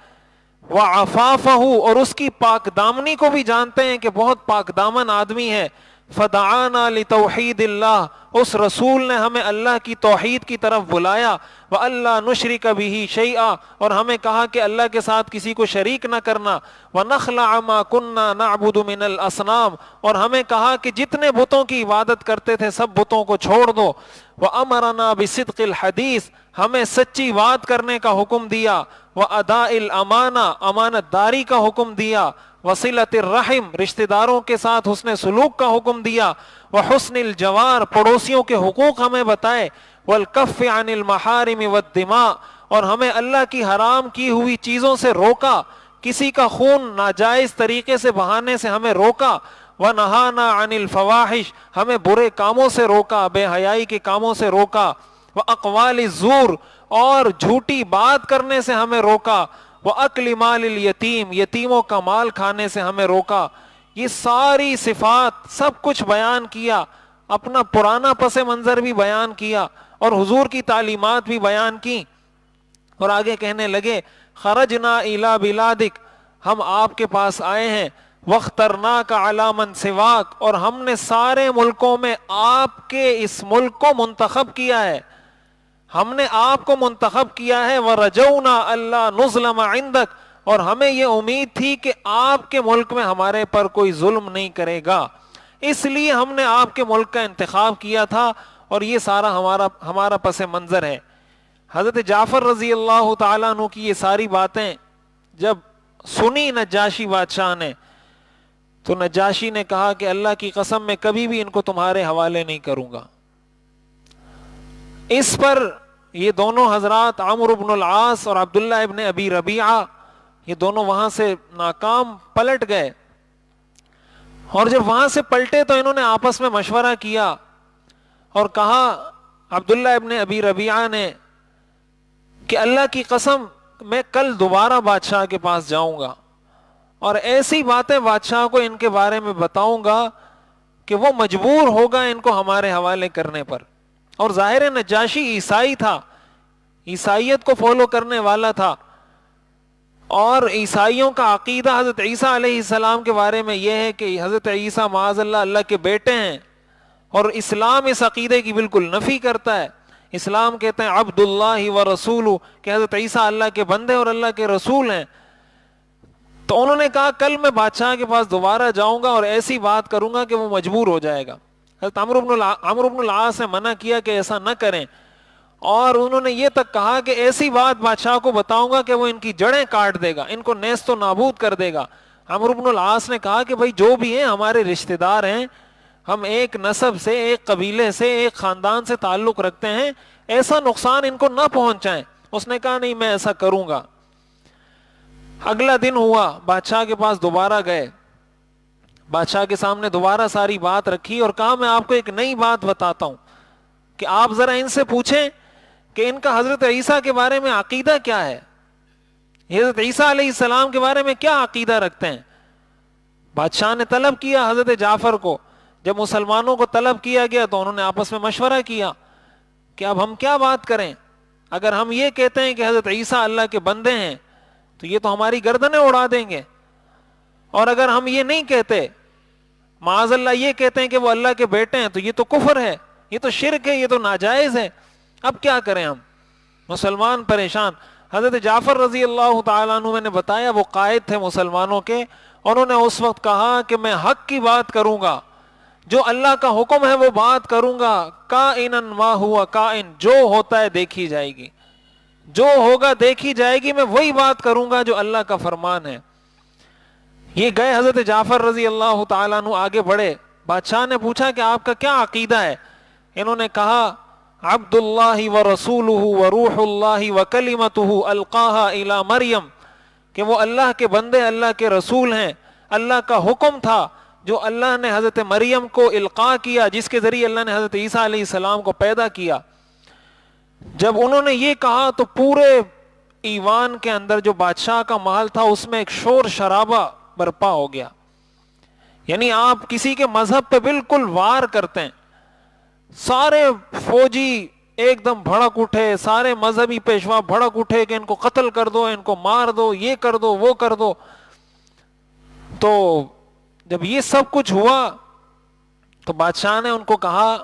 وعفافہ، اور اس کی پاک دامنی کو بھی جانتے ہیں کہ بہت پاک دامن آدمی ہے. فدعانا لتوحید اللہ، اس رسول نے ہمیں اللہ کی توحید کی طرف بلایا، وَأَلَّا نُشْرِكَ بِهِ شَيْئًا، اور ہمیں کہا کہ اللہ کے ساتھ کسی کو شریک نہ کرنا، وَنَخْلَعَ مَا كُنَّا نَعْبُدُ مِنَ الْأَصْنَامِ، اور ہمیں کہا کہ جتنے بتوں کی عبادت کرتے تھے سب بتوں کو چھوڑ دو، وَأَمَرَنَا بِصِدْقِ الْحَدِيثِ، ہمیں سچی بات کرنے کا حکم دیا، وَأَدَاءِ الْأَمَانَةِ، امانت داری کا حکم دیا، وصلۃ الرحم، رشتہ داروں کے ساتھ حسن سلوک کا حکم دیا، وحسن الجوار، پڑوسیوں کے حقوق ہمیں بتائے، والکف عن المحارم والدماء، اور ہمیں اللہ کی حرام کی ہوئی چیزوں سے روکا، کسی کا خون ناجائز طریقے سے بہانے سے ہمیں روکا، ونہانا عن الفواحش، ہمیں برے کاموں سے روکا، بے حیائی کے کاموں سے روکا، واقوال الزور، اور جھوٹی بات کرنے سے ہمیں روکا، وَأَكْلِ مَالِ الْيَتِيمِ، یتیموں کا مال کھانے سے ہمیں روکا. یہ ساری صفات سب کچھ بیان کیا، اپنا پرانا پس منظر بھی بیان کیا اور حضور کی تعلیمات بھی بیان کی. اور آگے کہنے لگے خرجنا الی بلادک، ہم آپ کے پاس آئے ہیں، واخترناک علی من سواک، اور ہم نے سارے ملکوں میں آپ کے اس ملک کو منتخب کیا ہے، ہم نے آپ کو منتخب کیا ہے، وَرَجَوْنَا أَلَّا نُظْلَمَ عِنْدَكَ، اور ہمیں یہ امید تھی کہ آپ کے ملک میں ہمارے پر کوئی ظلم نہیں کرے گا، اس لیے ہم نے آپ کے ملک کا انتخاب کیا تھا، اور یہ سارا ہمارا پس منظر ہے. حضرت جعفر رضی اللہ تعالیٰ عنہ کی یہ ساری باتیں جب سنی نجاشی بادشاہ نے، تو نجاشی نے کہا کہ اللہ کی قسم میں کبھی بھی ان کو تمہارے حوالے نہیں کروں گا. اس پر یہ دونوں حضرات عمرو بن العاص اور عبداللہ ابن ابی ربیعہ، یہ دونوں وہاں سے ناکام پلٹ گئے، اور جب وہاں سے پلٹے تو انہوں نے آپس میں مشورہ کیا اور کہا عبداللہ ابن ابی ربیعہ نے کہ اللہ کی قسم میں کل دوبارہ بادشاہ کے پاس جاؤں گا اور ایسی باتیں بادشاہ کو ان کے بارے میں بتاؤں گا کہ وہ مجبور ہوگا ان کو ہمارے حوالے کرنے پر. اور ظاہر ہے نجاشی عیسائی تھا, عیسائیت کو فالو کرنے والا تھا, اور عیسائیوں کا عقیدہ حضرت عیسیٰ علیہ السلام کے بارے میں یہ ہے کہ حضرت عیسیٰ معاذ اللہ اللہ کے بیٹے ہیں, اور اسلام اس عقیدے کی بالکل نفی کرتا ہے. اسلام کہتے ہیں عبد اللہ و رسول, کہ حضرت عیسیٰ اللہ کے بندے اور اللہ کے رسول ہیں. تو انہوں نے کہا کل میں بادشاہ کے پاس دوبارہ جاؤں گا اور ایسی بات کروں گا کہ وہ مجبور ہو جائے گا. حضرت عمرو بن العاص نے منع کیا کہ ایسا نہ کریں, اور انہوں نے یہ تک کہا کہ ایسی بات بادشاہ کو بتاؤں گا کہ وہ ان کی جڑیں کاٹ دے گا, ان کو نیست و نابود کر دے گا. عمرو بن العاص نے کہا کہ بھائی جو بھی ہیں ہمارے رشتہ دار ہیں, ہم ایک نسب سے, ایک قبیلے سے, ایک خاندان سے تعلق رکھتے ہیں, ایسا نقصان ان کو نہ پہنچائیں. اس نے کہا نہیں میں ایسا کروں گا. اگلا دن ہوا, بادشاہ کے پاس دوبارہ گئے, بادشاہ کے سامنے دوبارہ ساری بات رکھی اور کہا میں آپ کو ایک نئی بات بتاتا ہوں کہ آپ ذرا ان سے پوچھیں کہ ان کا حضرت عیسیٰ کے بارے میں عقیدہ کیا ہے, حضرت عیسیٰ علیہ السلام کے بارے میں کیا عقیدہ رکھتے ہیں. بادشاہ نے طلب کیا حضرت جعفر کو. جب مسلمانوں کو طلب کیا گیا تو انہوں نے آپس میں مشورہ کیا کہ اب ہم کیا بات کریں. اگر ہم یہ کہتے ہیں کہ حضرت عیسیٰ اللہ کے بندے ہیں تو یہ تو ہماری گردنیں اڑا دیں گے, اور اگر ہم یہ نہیں کہتے, معاذ اللہ یہ کہتے ہیں کہ وہ اللہ کے بیٹے ہیں, تو یہ تو کفر ہے, یہ تو شرک ہے, یہ تو ناجائز ہے. اب کیا کریں ہم, مسلمان پریشان. حضرت جعفر رضی اللہ تعالیٰ عنہ میں نے بتایا وہ قائد تھے مسلمانوں کے, انہوں نے اس وقت کہا کہ میں حق کی بات کروں گا, جو اللہ کا حکم ہے وہ بات کروں گا, کائنن ما ہوا کائن, جو ہوتا ہے دیکھی جائے گی, جو ہوگا دیکھی جائے گی, میں وہی بات کروں گا جو اللہ کا فرمان ہے. یہ گئے حضرت جعفر رضی اللہ تعالیٰ عنہ آگے بڑھے. بادشاہ نے پوچھا کہ آپ کا کیا عقیدہ ہے. انہوں نے کہا عبد اللہ و رسولہ و روح اللہ و کلمتہ القاہا الی مریم, کہ وہ اللہ کے بندے, اللہ کے رسول ہیں, اللہ کا حکم تھا جو اللہ نے حضرت مریم کو القاء کیا, جس کے ذریعے اللہ نے حضرت عیسیٰ علیہ السلام کو پیدا کیا. جب انہوں نے یہ کہا تو پورے ایوان کے اندر جو بادشاہ کا محل تھا اس میں ایک شور شرابہ برپا ہو گیا. یعنی آپ کسی کے مذہب پہ بالکل وار کرتے ہیں, سارے فوجی ایک دم بھڑک اٹھے, سارے مذہبی پیشوا بھڑک اٹھے کہ ان کو قتل کر دو, ان کو مار دو, یہ کر دو, وہ کر دو. تو جب یہ سب کچھ ہوا تو بادشاہ نے ان کو کہا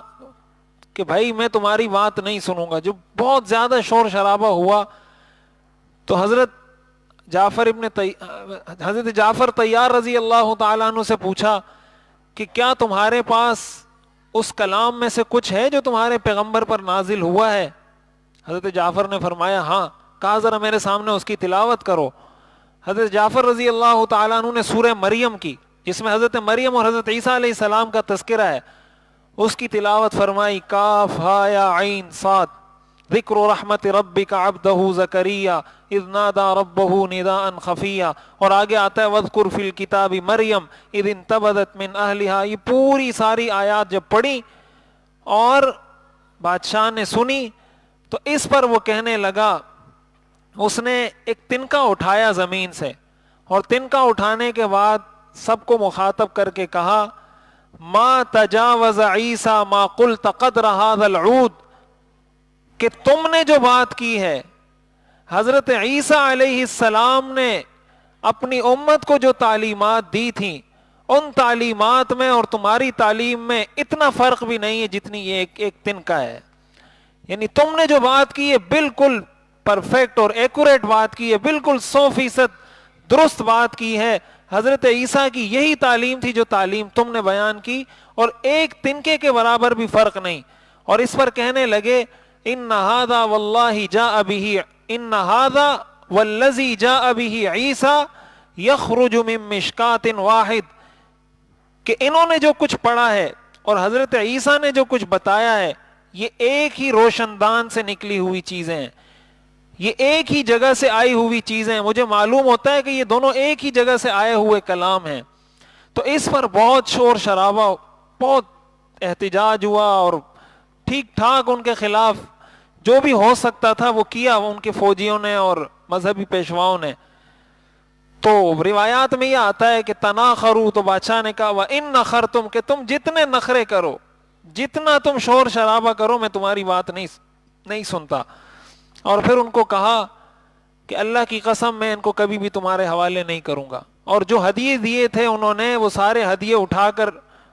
کہ بھائی میں تمہاری بات نہیں سنوں گا. جو بہت زیادہ شور شرابہ ہوا تو حضرت جعفر طیار رضی اللہ تعالیٰ عنہ سے پوچھا کہ کیا تمہارے پاس اس کلام میں سے کچھ ہے جو تمہارے پیغمبر پر نازل ہوا ہے. حضرت جعفر نے فرمایا ہاں. کہا ذرا میرے سامنے اس کی تلاوت کرو. حضرت جعفر رضی اللہ تعالیٰ عنہ نے سورہ مریم کی, جس میں حضرت مریم اور حضرت عیسیٰ علیہ السلام کا تذکرہ ہے, اس کی تلاوت فرمائی. کاف ہا یا عین صاد, ذکر رحمت ربک عبدہ زکریا اذ نادى ربه نداء خفیا. اور آگے آتا ہے واذکر فی الکتاب مریم اذ انتبذت من اہلها. یہ پوری ساری آیات جب پڑھی اور بادشاہ نے سنی تو اس پر وہ کہنے لگا, اس نے ایک تنکا اٹھایا زمین سے, اور تنکا اٹھانے کے بعد سب کو مخاطب کر کے کہا ما تجاوز عیسیٰ ما قلت قدر هذا العود, کہ تم نے جو بات کی ہے, حضرت عیسیٰ علیہ السلام نے اپنی امت کو جو تعلیمات دی تھیں ان تعلیمات میں اور تمہاری تعلیم میں اتنا فرق بھی نہیں ہے جتنی یہ ایک تنکا ہے. یعنی تم نے جو بات کی ہے بالکل پرفیکٹ اور ایکوریٹ بات کی ہے, بالکل 100% درست بات کی ہے. حضرت عیسیٰ کی یہی تعلیم تھی جو تعلیم تم نے بیان کی, اور ایک تنکے کے برابر بھی فرق نہیں. اور اس پر کہنے لگے ان ھذا واللہ جاء بہ, ان ھذا والذی جاء بہ عیسیٰ یخرج من مشکات واحد, کہ انہوں نے جو کچھ پڑھا ہے اور حضرت عیسیٰ نے جو کچھ بتایا ہے یہ ایک ہی روشن دان سے نکلی ہوئی چیزیں ہیں, یہ ایک ہی جگہ سے آئی ہوئی چیزیں ہیں. مجھے معلوم ہوتا ہے کہ یہ دونوں ایک ہی جگہ سے آئے ہوئے کلام ہیں. تو اس پر بہت شور شرابہ, بہت احتجاج ہوا, اور ٹھیک ٹھاک ان کے خلاف جو بھی ہو سکتا تھا وہ کیا ان کے فوجیوں نے اور مذہبی پیشواؤں نے. تو روایات میں یہ آتا ہے کہ تناخرو، تو بادشاہ نے کہا وَإِن نَخَرْتُمْ، کہ تم جتنے نخرے کرو، جتنا تم شور شرابہ کرو، میں تمہاری بات نہیں سنتا. اور پھر ان کو کہا کہ اللہ کی قسم میں ان کو کبھی بھی تمہارے حوالے نہیں کروں گا. اور جو ہدیے دیے تھے انہوں نے وہ سارے ہدیے اٹھا کر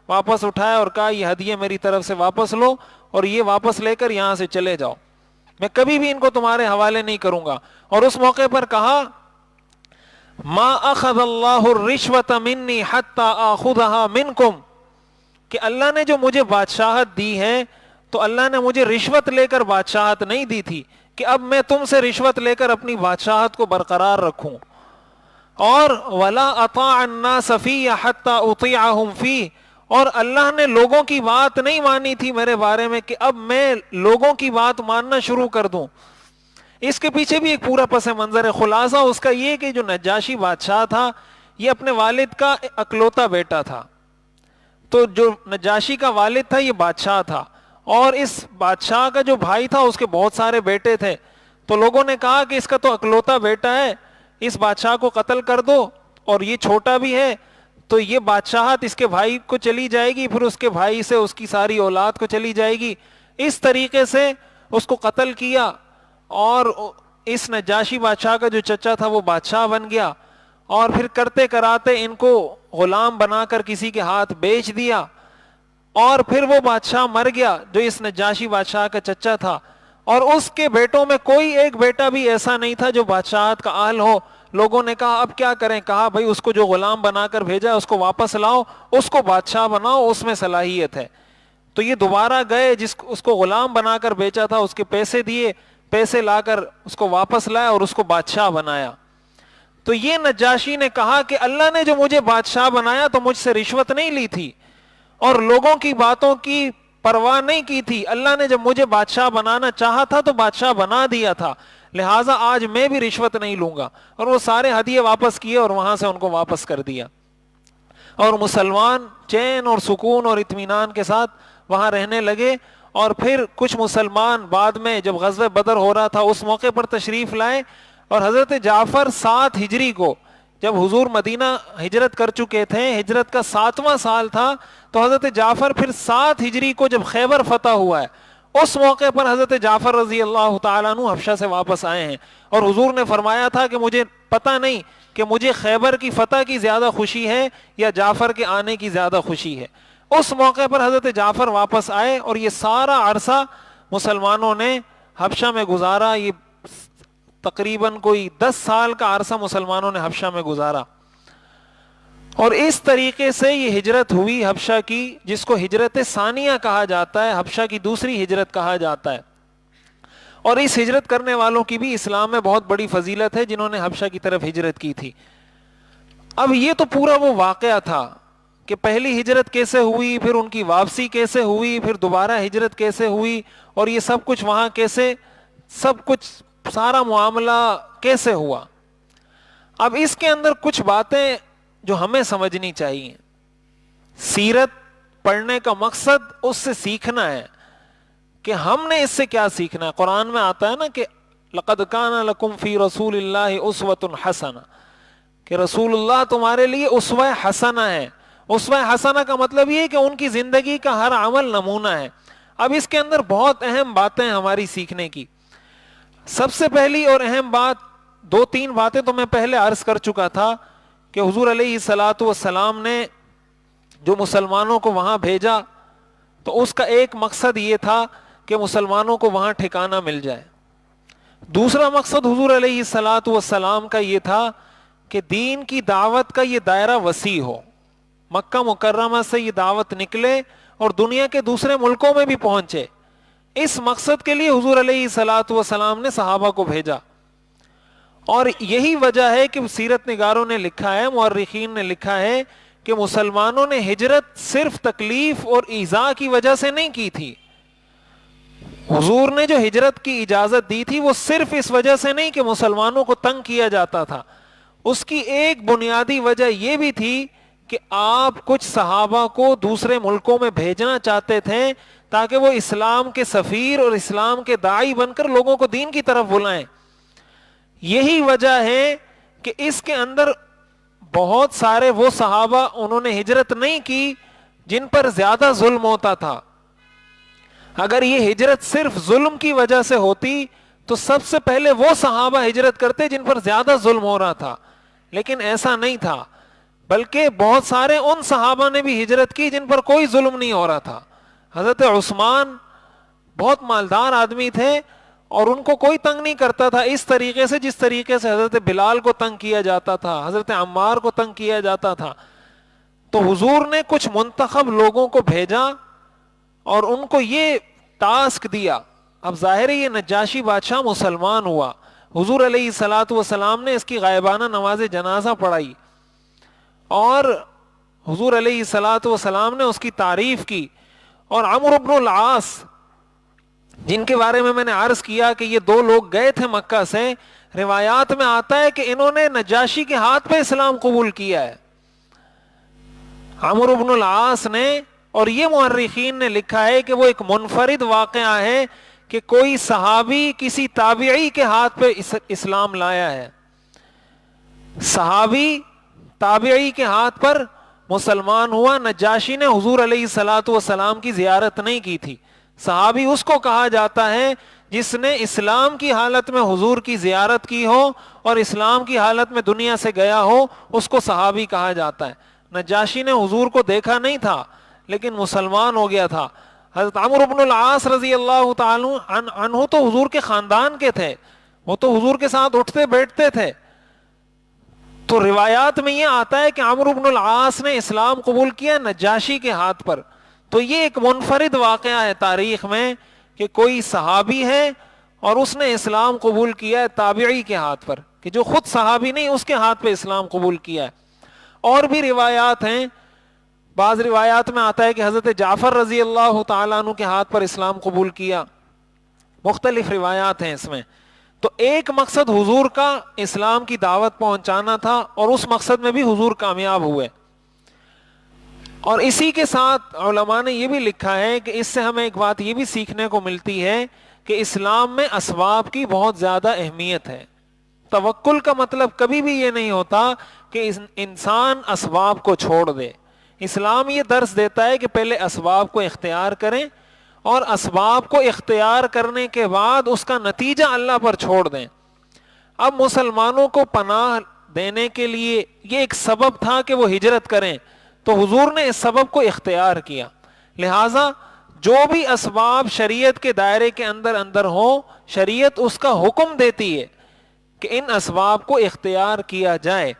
واپس اٹھائے اور کہا یہ ہدیے میری طرف سے واپس لو اور یہ واپس لے کر یہاں سے چلے جاؤ، میں کبھی بھی ان کو تمہارے حوالے نہیں کروں گا. اور اس موقع پر کہا ما اخذ اللہ الرشوۃ منی حتی آخذها منکم، کہ اللہ نے جو مجھے بادشاہت دی ہے تو اللہ نے مجھے رشوت لے کر بادشاہت نہیں دی تھی کہ اب میں تم سے رشوت لے کر اپنی بادشاہت کو برقرار رکھوں. اور ولا اطاع الناس فی حتی اطیعہم فی، اور اللہ نے لوگوں کی بات نہیں مانی تھی میرے بارے میں کہ اب میں لوگوں کی بات ماننا شروع کر دوں. اس کے پیچھے بھی ایک پورا پس منظر ہے. خلاصہ اس کا یہ کہ جو نجاشی بادشاہ تھا یہ اپنے والد کا اکلوتا بیٹا تھا. تو جو نجاشی کا والد تھا یہ بادشاہ تھا، اور اس بادشاہ کا جو بھائی تھا اس کے بہت سارے بیٹے تھے. تو لوگوں نے کہا کہ اس کا تو اکلوتا بیٹا ہے، اس بادشاہ کو قتل کر دو، اور یہ چھوٹا بھی ہے تو یہ بادشاہت اس کے بھائی کو چلی جائے گی، پھر اس کے بھائی سے اس کی ساری اولاد کو چلی جائے گی. اس طریقے سے اس کو قتل کیا، اور اس نجاشی بادشاہ کا جو چچا تھا وہ بادشاہ بن گیا. اور پھر کرتے کراتے ان کو غلام بنا کر کسی کے ہاتھ بیچ دیا، اور پھر وہ بادشاہ مر گیا جو اس نجاشی بادشاہ کا چچا تھا. اور اس کے بیٹوں میں کوئی ایک بیٹا بھی ایسا نہیں تھا جو بادشاہت کا اہل ہو. لوگوں نے کہا اب کیا کریں؟ کہا بھائی اس کو جو غلام بنا کر بھیجا اس کو واپس لاؤ، اس کو بادشاہ بناؤ، اس میں صلاحیت ہے. تو یہ دوبارہ گئے، اس کو غلام بنا کر بیچا تھا اس کے پیسے دیے، پیسے لا کر اس کو واپس لائے اور اس کو بادشاہ بنایا. تو یہ نجاشی نے کہا کہ اللہ نے جو مجھے بادشاہ بنایا تو مجھ سے رشوت نہیں لی تھی اور لوگوں کی باتوں کی پرواہ نہیں کی تھی. اللہ نے جب مجھے بادشاہ بنانا چاہا تھا تو بادشاہ بنا دیا تھا، لہٰذا آج میں بھی رشوت نہیں لوں گا. اور وہ سارے ہدیے واپس کیے اور وہاں سے ان کو واپس کر دیا. اور مسلمان چین اور سکون اور اطمینان کے ساتھ وہاں رہنے لگے. اور پھر کچھ مسلمان بعد میں جب غزوہ بدر ہو رہا تھا اس موقع پر تشریف لائے، اور حضرت جعفر 7 ہجری کو جب حضور مدینہ ہجرت کر چکے تھے، ہجرت کا 7واں سال تھا، تو حضرت جعفر پھر 7 ہجری کو جب خیبر فتح ہوا ہے اس موقع پر حضرت جعفر رضی اللہ تعالیٰ عنہ حبشہ سے واپس آئے ہیں. اور حضور نے فرمایا تھا کہ مجھے پتہ نہیں کہ مجھے خیبر کی فتح کی زیادہ خوشی ہے یا جعفر کے آنے کی زیادہ خوشی ہے. اس موقع پر حضرت جعفر واپس آئے اور یہ سارا عرصہ مسلمانوں نے حبشہ میں گزارا. یہ تقریباً کوئی 10 سال کا عرصہ مسلمانوں نے حبشہ میں گزارا. اور اس طریقے سے یہ ہجرت ہوئی حبشہ کی، جس کو ہجرت ثانیہ کہا جاتا ہے، حبشہ کی دوسری ہجرت کہا جاتا ہے. اور اس ہجرت کرنے والوں کی بھی اسلام میں بہت بڑی فضیلت ہے جنہوں نے حبشہ کی طرف ہجرت کی تھی. اب یہ تو پورا وہ واقعہ تھا کہ پہلی ہجرت کیسے ہوئی، پھر ان کی واپسی کیسے ہوئی، پھر دوبارہ ہجرت کیسے ہوئی، اور یہ سب کچھ وہاں کیسے، سب کچھ سارا معاملہ کیسے ہوا. اب اس کے اندر کچھ باتیں جو ہمیں سمجھنی چاہیے. سیرت پڑھنے کا مقصد اس سے سیکھنا ہے کہ ہم نے اس سے کیا سیکھنا ہے. قرآن میں آتا ہے نا کہ لقد کان لکم فی رسول اللہ اسوۃ حسنہ، کہ رسول اللہ تمہارے لیے اسوہ حسنہ ہے. اسوہ حسنہ کا مطلب یہ کہ ان کی زندگی کا ہر عمل نمونہ ہے. اب اس کے اندر بہت اہم باتیں ہماری سیکھنے کی. سب سے پہلی اور اہم بات، 2-3 باتیں تو میں پہلے عرض کر چکا تھا کہ حضور علیہ الصلاۃ والسلام نے جو مسلمانوں کو وہاں بھیجا تو اس کا ایک مقصد یہ تھا کہ مسلمانوں کو وہاں ٹھکانہ مل جائے. دوسرا مقصد حضور علیہ الصلاۃ والسلام کا یہ تھا کہ دین کی دعوت کا یہ دائرہ وسیع ہو، مکہ مکرمہ سے یہ دعوت نکلے اور دنیا کے دوسرے ملکوں میں بھی پہنچے. اس مقصد کے لیے حضور علیہ الصلاۃ والسلام نے صحابہ کو بھیجا. اور یہی وجہ ہے کہ سیرت نگاروں نے لکھا ہے، مورخین نے لکھا ہے کہ مسلمانوں نے ہجرت صرف تکلیف اور ایذاء کی وجہ سے نہیں کی تھی. حضور نے جو ہجرت کی اجازت دی تھی وہ صرف اس وجہ سے نہیں کہ مسلمانوں کو تنگ کیا جاتا تھا. اس کی ایک بنیادی وجہ یہ بھی تھی کہ آپ کچھ صحابہ کو دوسرے ملکوں میں بھیجنا چاہتے تھے تاکہ وہ اسلام کے سفیر اور اسلام کے داعی بن کر لوگوں کو دین کی طرف بلائیں. یہی وجہ ہے کہ اس کے اندر بہت سارے وہ صحابہ انہوں نے ہجرت نہیں کی جن پر زیادہ ظلم ہوتا تھا. اگر یہ ہجرت صرف ظلم کی وجہ سے ہوتی تو سب سے پہلے وہ صحابہ ہجرت کرتے جن پر زیادہ ظلم ہو رہا تھا, لیکن ایسا نہیں تھا, بلکہ بہت سارے ان صحابہ نے بھی ہجرت کی جن پر کوئی ظلم نہیں ہو رہا تھا. حضرت عثمان بہت مالدار آدمی تھے اور ان کو کوئی تنگ نہیں کرتا تھا اس طریقے سے جس طریقے سے حضرت بلال کو تنگ کیا جاتا تھا, حضرت عمار کو تنگ کیا جاتا تھا. تو حضور نے کچھ منتخب لوگوں کو بھیجا اور ان کو یہ ٹاسک دیا. اب ظاہر ہے یہ نجاشی بادشاہ مسلمان ہوا, حضور علیہ الصلوۃ والسلام نے اس کی غائبانہ نماز جنازہ پڑھائی اور حضور علیہ الصلوۃ والسلام نے اس کی تعریف کی. اور عمرو بن العاص جن کے بارے میں نے عرض کیا کہ یہ دو لوگ گئے تھے مکہ سے, روایات میں آتا ہے کہ انہوں نے نجاشی کے ہاتھ پہ اسلام قبول کیا ہے, عمرو بن العاص نے. اور یہ مورخین نے لکھا ہے کہ وہ ایک منفرد واقعہ ہے کہ کوئی صحابی کسی تابعی کے ہاتھ پہ اسلام لایا ہے. صحابی تابعی کے ہاتھ پر مسلمان ہوا. نجاشی نے حضور علیہ الصلوۃ والسلام کی زیارت نہیں کی تھی. صحابی اس کو کہا جاتا ہے جس نے اسلام کی حالت میں حضور کی زیارت کی ہو اور اسلام کی حالت میں دنیا سے گیا ہو, اس کو صحابی کہا جاتا ہے. نجاشی نے حضور کو دیکھا نہیں تھا لیکن مسلمان ہو گیا تھا. حضرت عمرو بن العاص رضی اللہ تعالی عنہ تو حضور کے خاندان کے تھے, وہ تو حضور کے ساتھ اٹھتے بیٹھتے تھے. تو روایات میں یہ آتا ہے کہ عمرو بن العاص نے اسلام قبول کیا نجاشی کے ہاتھ پر. تو یہ ایک منفرد واقعہ ہے تاریخ میں کہ کوئی صحابی ہے اور اس نے اسلام قبول کیا ہے تابعی کے ہاتھ پر, کہ جو خود صحابی نہیں اس کے ہاتھ پہ اسلام قبول کیا ہے. اور بھی روایات ہیں, بعض روایات میں آتا ہے کہ حضرت جعفر رضی اللہ تعالیٰ عنہ کے ہاتھ پر اسلام قبول کیا. مختلف روایات ہیں اس میں. تو ایک مقصد حضور کا اسلام کی دعوت پہنچانا تھا اور اس مقصد میں بھی حضور کامیاب ہوئے. اور اسی کے ساتھ علماء نے یہ بھی لکھا ہے کہ اس سے ہمیں ایک بات یہ بھی سیکھنے کو ملتی ہے کہ اسلام میں اسباب کی بہت زیادہ اہمیت ہے. توکل کا مطلب کبھی بھی یہ نہیں ہوتا کہ انسان اسباب کو چھوڑ دے. اسلام یہ درس دیتا ہے کہ پہلے اسباب کو اختیار کریں اور اسباب کو اختیار کرنے کے بعد اس کا نتیجہ اللہ پر چھوڑ دیں. اب مسلمانوں کو پناہ دینے کے لیے یہ ایک سبب تھا کہ وہ ہجرت کریں, تو حضور نے اس سبب کو اختیار کیا. لہٰذا جو بھی اسباب شریعت کے دائرے کے اندر ہو, شریعت اس کا حکم دیتی ہے کہ ان اسباب کو اختیار کیا جائے.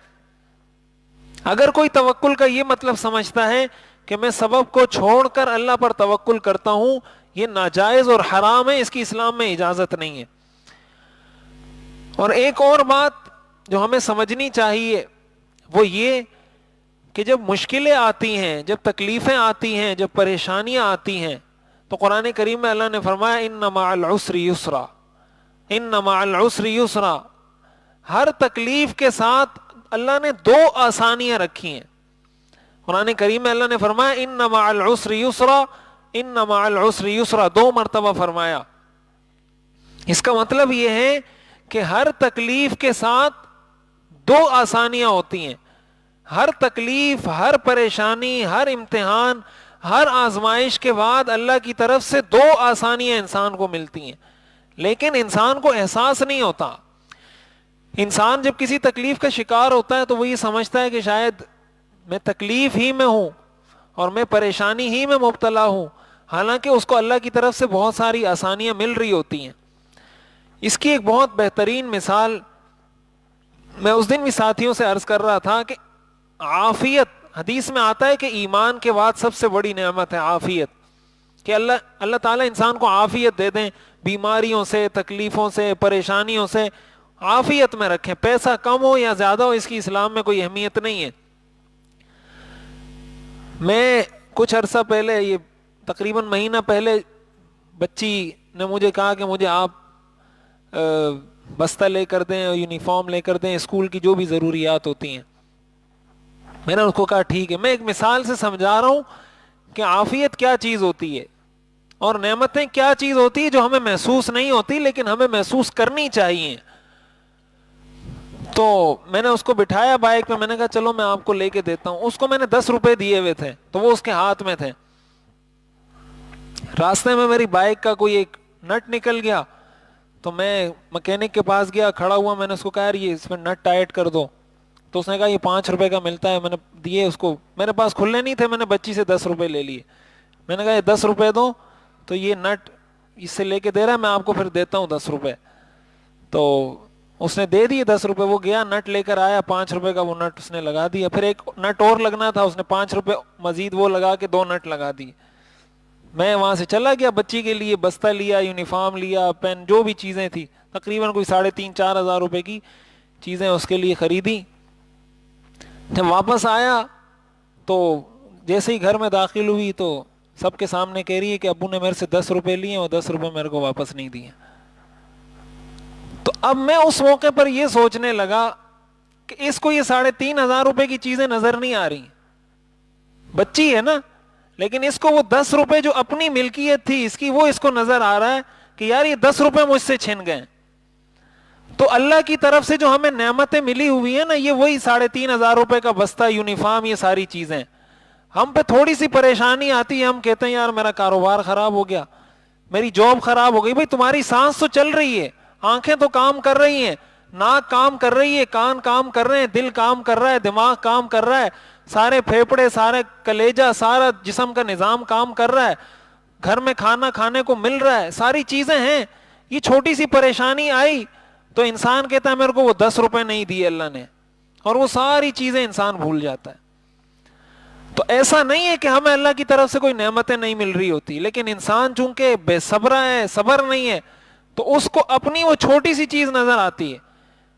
اگر کوئی توکل کا یہ مطلب سمجھتا ہے کہ میں سبب کو چھوڑ کر اللہ پر توکل کرتا ہوں, یہ ناجائز اور حرام ہے, اس کی اسلام میں اجازت نہیں ہے. اور ایک اور بات جو ہمیں سمجھنی چاہیے وہ یہ کہ جب مشکلیں آتی ہیں, جب تکلیفیں آتی ہیں, جب پریشانیاں آتی ہیں, تو قرآن کریم میں اللہ نے فرمایا ان مع العسر یسرا, ان مع العسر یسرا. ہر تکلیف کے ساتھ اللہ نے دو آسانیاں رکھی ہیں. قرآن کریم میں اللہ نے فرمایا ان مع العسر یسرا, ان مع العسر یسرا, 2 مرتبہ فرمایا. اس کا مطلب یہ ہے کہ ہر تکلیف کے ساتھ 2 آسانیاں ہوتی ہیں. ہر تکلیف, ہر پریشانی, ہر امتحان, ہر آزمائش کے بعد اللہ کی طرف سے 2 آسانیاں انسان کو ملتی ہیں, لیکن انسان کو احساس نہیں ہوتا. انسان جب کسی تکلیف کا شکار ہوتا ہے تو وہ یہ سمجھتا ہے کہ شاید میں تکلیف ہی میں ہوں اور میں پریشانی ہی میں مبتلا ہوں, حالانکہ اس کو اللہ کی طرف سے بہت ساری آسانیاں مل رہی ہوتی ہیں. اس کی ایک بہت بہترین مثال میں اس دن بھی ساتھیوں سے عرض کر رہا تھا کہ عافیت, حدیث میں آتا ہے کہ ایمان کے بعد سب سے بڑی نعمت ہے عافیت, کہ اللہ تعالیٰ انسان کو عافیت دے دیں, بیماریوں سے, تکلیفوں سے, پریشانیوں سے عافیت میں رکھیں. پیسہ کم ہو یا زیادہ ہو اس کی اسلام میں کوئی اہمیت نہیں ہے. میں کچھ عرصہ پہلے, یہ تقریباً مہینہ پہلے, بچی نے مجھے کہا کہ مجھے آپ بستہ لے کر دیں, یونیفارم لے کر دیں, اسکول کی جو بھی ضروریات ہوتی ہیں. میں نے اس کو کہا ٹھیک ہے. میں ایک مثال سے سمجھا رہا ہوں کہ عافیت کیا چیز ہوتی ہے اور نعمتیں کیا چیز ہوتی ہے جو ہمیں محسوس نہیں ہوتی لیکن ہمیں محسوس کرنی چاہیے. تو میں نے اس کو بٹھایا بائک پہ, میں نے کہا چلو میں آپ کو لے کے دیتا ہوں. اس کو میں نے 10 روپے دیے ہوئے تھے تو وہ اس کے ہاتھ میں تھے. راستے میں میری بائک کا کوئی ایک نٹ نکل گیا تو میں مکینک کے پاس گیا, کھڑا ہوا, میں نے اس کو کہا یہ اس میں نٹ ٹائٹ کر دو. تو اس نے کہا یہ 5 روپے کا ملتا ہے. میں نے دیے اس کو, میرے پاس کھلے نہیں تھے, میں نے بچی سے 10 روپے لے لیے. میں نے کہا یہ 10 روپے دو, تو یہ نٹ اس سے لے کے دے رہا ہے, میں آپ کو پھر دیتا ہوں 10 روپے. تو اس نے دے دیے 10 روپے. وہ گیا نٹ لے کر آیا, 5 روپے کا وہ نٹ اس نے لگا دیا. پھر ایک نٹ اور لگنا تھا, اس نے 5 روپے مزید وہ لگا کے 2 نٹ لگا دیے. میں وہاں سے چلا گیا, بچی کے لیے بستہ لیا, یونیفارم لیا, پین, جو بھی چیزیں تھی, تقریباً کوئی 3,500-4 ہزار روپے کی چیزیں اس کے لیے خریدی. جب واپس آیا تو جیسے ہی گھر میں داخل ہوئی تو سب کے سامنے کہہ رہی ہے کہ ابو نے میرے سے 10 روپے لیے اور 10 روپے میرے کو واپس نہیں دیے. تو اب میں اس موقع پر یہ سوچنے لگا کہ اس کو یہ 3,500 روپے کی چیزیں نظر نہیں آ رہی, بچی ہے نا, لیکن اس کو وہ 10 روپے جو اپنی ملکیت تھی اس کی, وہ اس کو نظر آ رہا ہے کہ یار یہ 10 روپے مجھ سے چھن گئے. تو اللہ کی طرف سے جو ہمیں نعمتیں ملی ہوئی ہیں نا, یہ وہی 3,500 روپے کا بستہ, یونیفارم, یہ ساری چیزیں. ہم پہ تھوڑی سی پریشانی آتی ہے, ہم کہتے ہیں یار میرا کاروبار خراب ہو گیا, میری جاب خراب ہو گئی. بھائی تمہاری سانس تو چل رہی ہے, آنکھیں تو کام کر رہی ہیں, ناک کام کر رہی ہے, کان کام کر رہے ہیں, دل کام کر رہا ہے, دماغ کام کر رہا ہے, سارے پھیپڑے, سارے کلیجہ, سارا جسم کا نظام کام کر رہا ہے, گھر میں کھانا کھانے کو مل رہا ہے, ساری چیزیں ہیں. یہ چھوٹی سی پریشانی آئی تو انسان کہتا ہے میرے کو وہ 10 روپے نہیں دیے اللہ نے, اور وہ ساری چیزیں انسان بھول جاتا ہے. تو ایسا نہیں ہے کہ ہمیں اللہ کی طرف سے کوئی نعمتیں نہیں مل رہی ہوتی, لیکن انسان چونکہ بے صبر ہے, صبر نہیں ہے, تو اس کو اپنی وہ چھوٹی سی چیز نظر آتی ہے.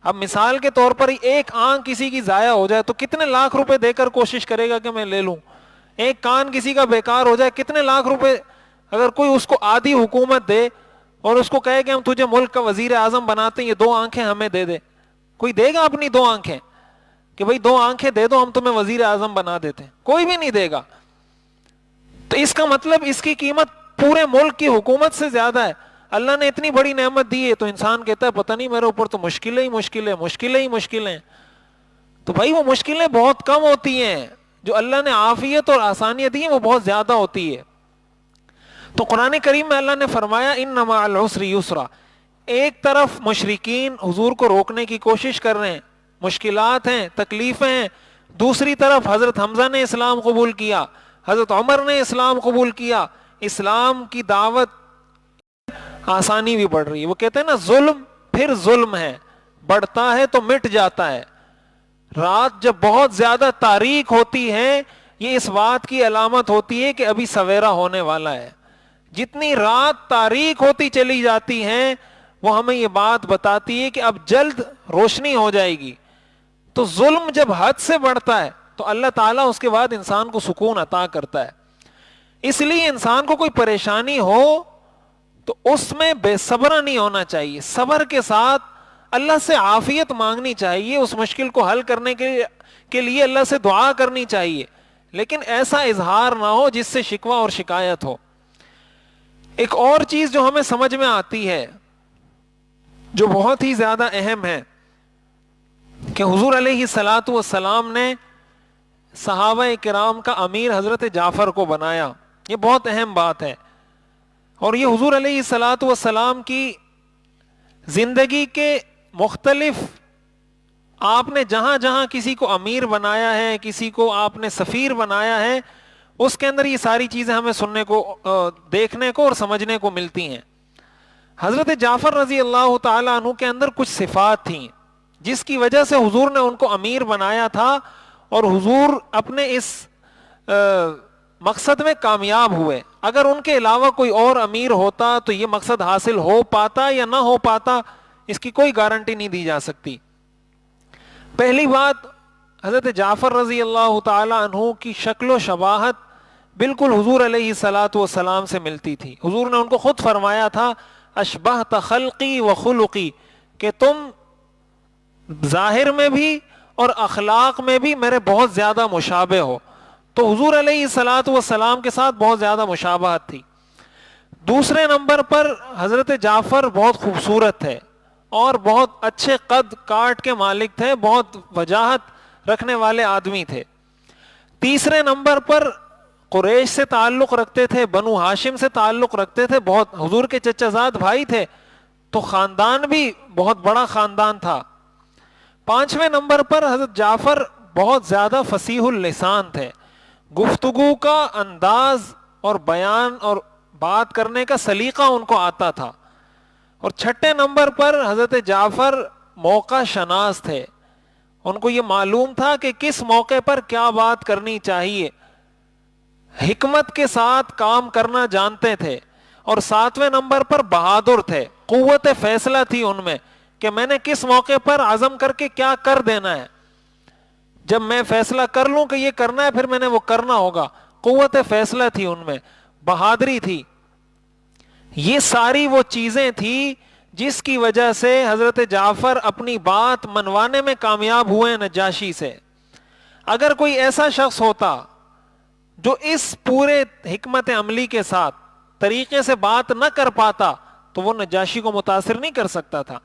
اب مثال کے طور پر ایک آنکھ کسی کی ضائع ہو جائے تو کتنے لاکھ روپے دے کر کوشش کرے گا کہ میں لے لوں. ایک کان کسی کا بیکار ہو جائے, کتنے لاکھ روپے اگر کوئی اس کو آدھی حکومت دے اور اس کو کہے کہ ہم تجھے ملک کا وزیر اعظم بناتے ہیں, یہ 2 آنکھیں ہمیں دے دے, کوئی دے گا اپنی 2 آنکھیں کہ بھائی 2 آنکھیں دے دو ہم تمہیں وزیر اعظم بنا دیتے ہیں؟ کوئی بھی نہیں دے گا. تو اس کا مطلب اس کی قیمت پورے ملک کی حکومت سے زیادہ ہے. اللہ نے اتنی بڑی نعمت دی ہے تو انسان کہتا ہے پتہ نہیں میرے اوپر تو مشکلیں ہی مشکلیں. تو بھائی وہ مشکلیں بہت کم ہوتی ہیں, جو اللہ نے عافیت اور آسانیت دی ہیں وہ بہت زیادہ ہوتی ہے. تو قرآن کریم میں اللہ نے فرمایا ان مع العسر یسرا. ایک طرف مشرکین حضور کو روکنے کی کوشش کر رہے ہیں, مشکلات ہیں, تکلیفیں ہیں, دوسری طرف حضرت حمزہ نے اسلام قبول کیا, حضرت عمر نے اسلام قبول کیا, اسلام کی دعوت, آسانی بھی بڑھ رہی ہے. وہ کہتے ہیں نا ظلم پھر ظلم ہے, بڑھتا ہے تو مٹ جاتا ہے. رات جب بہت زیادہ تاریک ہوتی ہے یہ اس بات کی علامت ہوتی ہے کہ ابھی سویرا ہونے والا ہے. جتنی رات تاریک ہوتی چلی جاتی ہے وہ ہمیں یہ بات بتاتی ہے کہ اب جلد روشنی ہو جائے گی. تو ظلم جب حد سے بڑھتا ہے تو اللہ تعالیٰ اس کے بعد انسان کو سکون عطا کرتا ہے. اس لیے انسان کو کوئی پریشانی ہو تو اس میں بے صبر نہیں ہونا چاہیے, صبر کے ساتھ اللہ سے عافیت مانگنی چاہیے, اس مشکل کو حل کرنے کے لیے اللہ سے دعا کرنی چاہیے, لیکن ایسا اظہار نہ ہو جس سے شکوہ اور شکایت ہو. ایک اور چیز جو ہمیں سمجھ میں آتی ہے جو بہت ہی زیادہ اہم ہے کہ حضور علیہ الصلاۃ والسلام نے صحابہ کرام کا امیر حضرت جعفر کو بنایا. یہ بہت اہم بات ہے, اور یہ حضور علیہ الصلاۃ والسلام کی زندگی کے مختلف, آپ نے جہاں جہاں کسی کو امیر بنایا ہے, کسی کو آپ نے سفیر بنایا ہے, اس کے اندر یہ ساری چیزیں ہمیں سننے کو, دیکھنے کو اور سمجھنے کو ملتی ہیں. حضرت جعفر رضی اللہ تعالی عنہ کے اندر کچھ صفات تھیں جس کی وجہ سے حضور نے ان کو امیر بنایا تھا, اور حضور اپنے اس مقصد میں کامیاب ہوئے. اگر ان کے علاوہ کوئی اور امیر ہوتا تو یہ مقصد حاصل ہو پاتا یا نہ ہو پاتا, اس کی کوئی گارنٹی نہیں دی جا سکتی. پہلی بات, حضرت جعفر رضی اللہ تعالی عنہ کی شکل و شباہت بالکل حضور علیہ الصلاۃ والسلام سے ملتی تھی. حضور نے ان کو خود فرمایا تھا اشبہت خلقی و خلقی, کہ تم ظاہر میں بھی اور اخلاق میں بھی میرے بہت زیادہ مشابہ ہو. تو حضور علیہ الصلاۃ والسلام کے ساتھ بہت زیادہ مشابہت تھی. دوسرے نمبر پر حضرت جعفر بہت خوبصورت ہے, اور بہت اچھے قد کاٹ کے مالک تھے, بہت وجاہت رکھنے والے آدمی تھے. تیسرے نمبر پر قریش سے تعلق رکھتے تھے, بنو ہاشم سے تعلق رکھتے تھے, بہت حضور کے چچا زاد بھائی تھے, تو خاندان بھی بہت بڑا خاندان تھا. پانچویں نمبر پر حضرت جعفر بہت زیادہ فصیح اللسان تھے, گفتگو کا انداز اور بیان اور بات کرنے کا سلیقہ ان کو آتا تھا. اور چھٹے نمبر پر حضرت جعفر موقع شناس تھے, ان کو یہ معلوم تھا کہ کس موقع پر کیا بات کرنی چاہیے, حکمت کے ساتھ کام کرنا جانتے تھے. اور ساتویں نمبر پر بہادر تھے, قوت فیصلہ تھی ان میں کہ میں نے کس موقع پر عزم کر کے کیا کر دینا ہے, جب میں فیصلہ کر لوں کہ یہ کرنا ہے پھر میں نے وہ کرنا ہوگا. قوت فیصلہ تھی ان میں, بہادری تھی. یہ ساری وہ چیزیں تھی جس کی وجہ سے حضرت جعفر اپنی بات منوانے میں کامیاب ہوئے نجاشی سے. اگر کوئی ایسا شخص ہوتا جو اس پورے حکمت عملی کے ساتھ طریقے سے بات نہ کر پاتا تو وہ نجاشی کو متاثر نہیں کر سکتا تھا.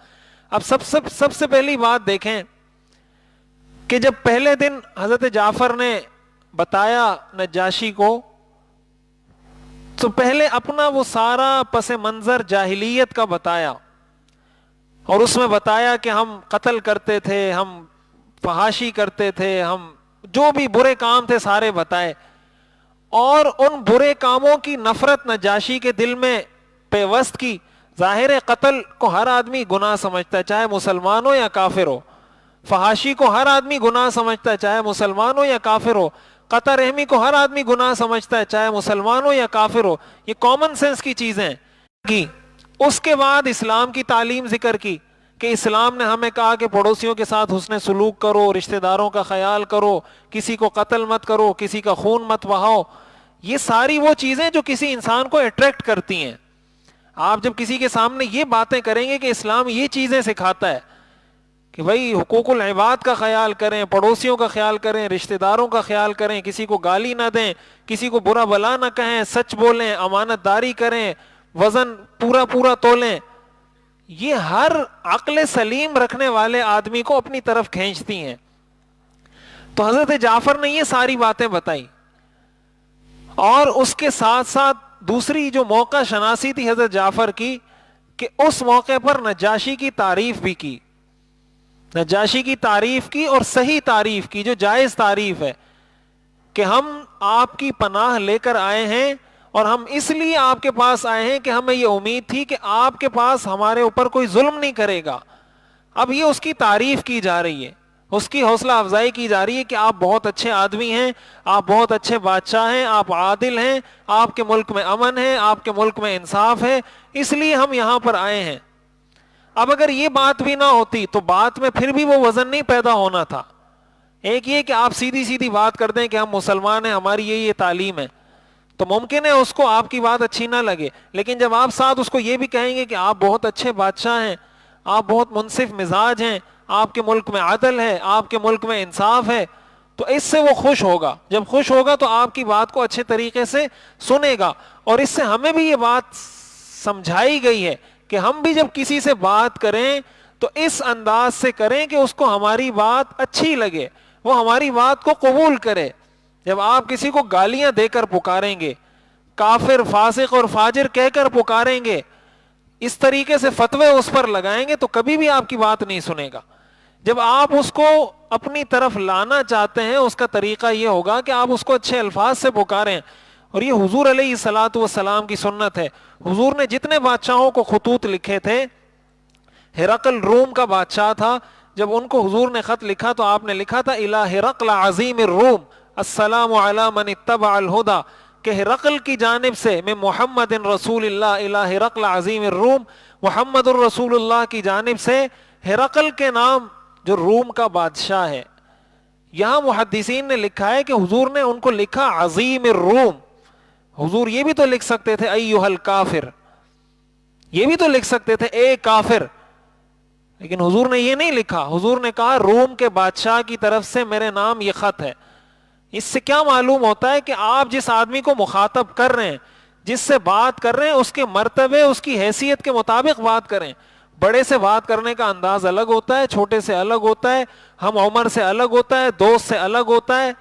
اب سب سے پہلی بات دیکھیں کہ جب پہلے دن حضرت جعفر نے بتایا نجاشی کو, تو پہلے اپنا وہ سارا پس منظر جاہلیت کا بتایا, اور اس میں بتایا کہ ہم قتل کرتے تھے, ہم فحاشی کرتے تھے, ہم جو بھی برے کام تھے سارے بتائے. اور ان برے کاموں کی نفرت نجاشی کے دل میں پیوست کی. ظاہر قتل کو ہر آدمی گناہ سمجھتا ہے, چاہے مسلمان ہو یا کافر ہو. فحاشی کو ہر آدمی گناہ سمجھتا ہے, چاہے مسلمان ہو یا کافر ہو. قطع رحمی کو ہر آدمی گناہ سمجھتا ہے, چاہے مسلمان ہو یا کافر ہو. یہ کامن سینس کی چیزیں کی. اس کے بعد اسلام کی تعلیم ذکر کی کہ اسلام نے ہمیں کہا کہ پڑوسیوں کے ساتھ حسن سلوک کرو, رشتہ داروں کا خیال کرو, کسی کو قتل مت کرو, کسی کا خون مت بہاؤ. یہ ساری وہ چیزیں جو کسی انسان کو اٹریکٹ کرتی ہیں. آپ جب کسی کے سامنے یہ باتیں کریں گے کہ اسلام یہ چیزیں سکھاتا ہے کہ بھائی حقوق العباد کا خیال کریں, پڑوسیوں کا خیال کریں, رشتہ داروں کا خیال کریں, کسی کو گالی نہ دیں, کسی کو برا بلا نہ کہیں, سچ بولیں, امانت داری کریں, وزن پورا تولیں, یہ ہر عقل سلیم رکھنے والے آدمی کو اپنی طرف کھینچتی ہیں. تو حضرت جعفر نے یہ ساری باتیں بتائی. اور اس کے ساتھ ساتھ دوسری جو موقع شناسی تھی حضرت جعفر کی, کہ اس موقع پر نجاشی کی تعریف بھی کی, نجاشی کی تعریف کی, اور صحیح تعریف کی جو جائز تعریف ہے کہ ہم آپ کی پناہ لے کر آئے ہیں, اور ہم اس لیے آپ کے پاس آئے ہیں کہ ہمیں یہ امید تھی کہ آپ کے پاس ہمارے اوپر کوئی ظلم نہیں کرے گا. اب یہ اس کی تعریف کی جا رہی ہے, اس کی حوصلہ افزائی کی جا رہی ہے کہ آپ بہت اچھے آدمی ہیں, آپ بہت اچھے بادشاہ ہیں, آپ عادل ہیں, آپ کے ملک میں امن ہے, آپ کے ملک میں انصاف ہے, اس لیے ہم یہاں پر آئے ہیں. اب اگر یہ بات بھی نہ ہوتی تو بات میں پھر بھی وہ وزن نہیں پیدا ہونا تھا. ایک یہ کہ آپ سیدھی بات کر دیں کہ ہم مسلمان ہیں, ہماری یہ تعلیم ہے, تو ممکن ہے اس کو آپ کی بات اچھی نہ لگے. لیکن جب آپ ساتھ اس کو یہ بھی کہیں گے کہ آپ بہت اچھے بادشاہ ہیں, آپ بہت منصف مزاج ہیں, آپ کے ملک میں عدل ہے, آپ کے ملک میں انصاف ہے, تو اس سے وہ خوش ہوگا. جب خوش ہوگا تو آپ کی بات کو اچھے طریقے سے سنے گا. اور اس سے ہمیں بھی یہ بات سمجھائی گئی ہے کہ ہم بھی جب کسی سے بات کریں تو اس انداز سے کریں کہ اس کو ہماری بات اچھی لگے, وہ ہماری بات کو قبول کرے. جب آپ کسی کو گالیاں دے کر پکاریں گے, کافر, فاسق اور فاجر کہہ کر پکاریں گے, اس طریقے سے فتوے اس پر لگائیں گے, تو کبھی بھی آپ کی بات نہیں سنے گا. جب آپ اس کو اپنی طرف لانا چاہتے ہیں, اس کا طریقہ یہ ہوگا کہ آپ اس کو اچھے الفاظ سے پکاریں. اور یہ حضور علیہ الصلوۃ والسلام کی سنت ہے. حضور نے جتنے بادشاہوں کو خطوط لکھے تھے, ہرقل روم کا بادشاہ تھا, جب ان کو حضور نے خط لکھا تو آپ نے لکھا تھا الی ہرقل عظیم الروم السلام علی من اتبع الہدی, کہ ہرقل کی جانب سے میں محمد رسول اللہ الی ہرقل عظیم الروم, محمد الرسول اللہ کی جانب سے ہرقل کے نام جو روم کا بادشاہ ہے. یہاں محدثین نے لکھا ہے کہ حضور نے ان کو لکھا عظیم الروم. حضور یہ بھی تو لکھ سکتے تھے ایھا الکافر, یہ بھی تو لکھ سکتے تھے اے کافر, لیکن حضور نے یہ نہیں لکھا. حضور نے کہا روم کے بادشاہ کی طرف سے میرے نام یہ خط ہے. اس سے کیا معلوم ہوتا ہے کہ آپ جس آدمی کو مخاطب کر رہے ہیں, جس سے بات کر رہے ہیں, اس کے مرتبے, اس کی حیثیت کے مطابق بات کریں. بڑے سے بات کرنے کا انداز الگ ہوتا ہے، چھوٹے سے الگ ہوتا ہے، ہم عمر سے الگ ہوتا ہے، دوست سے الگ ہوتا ہے،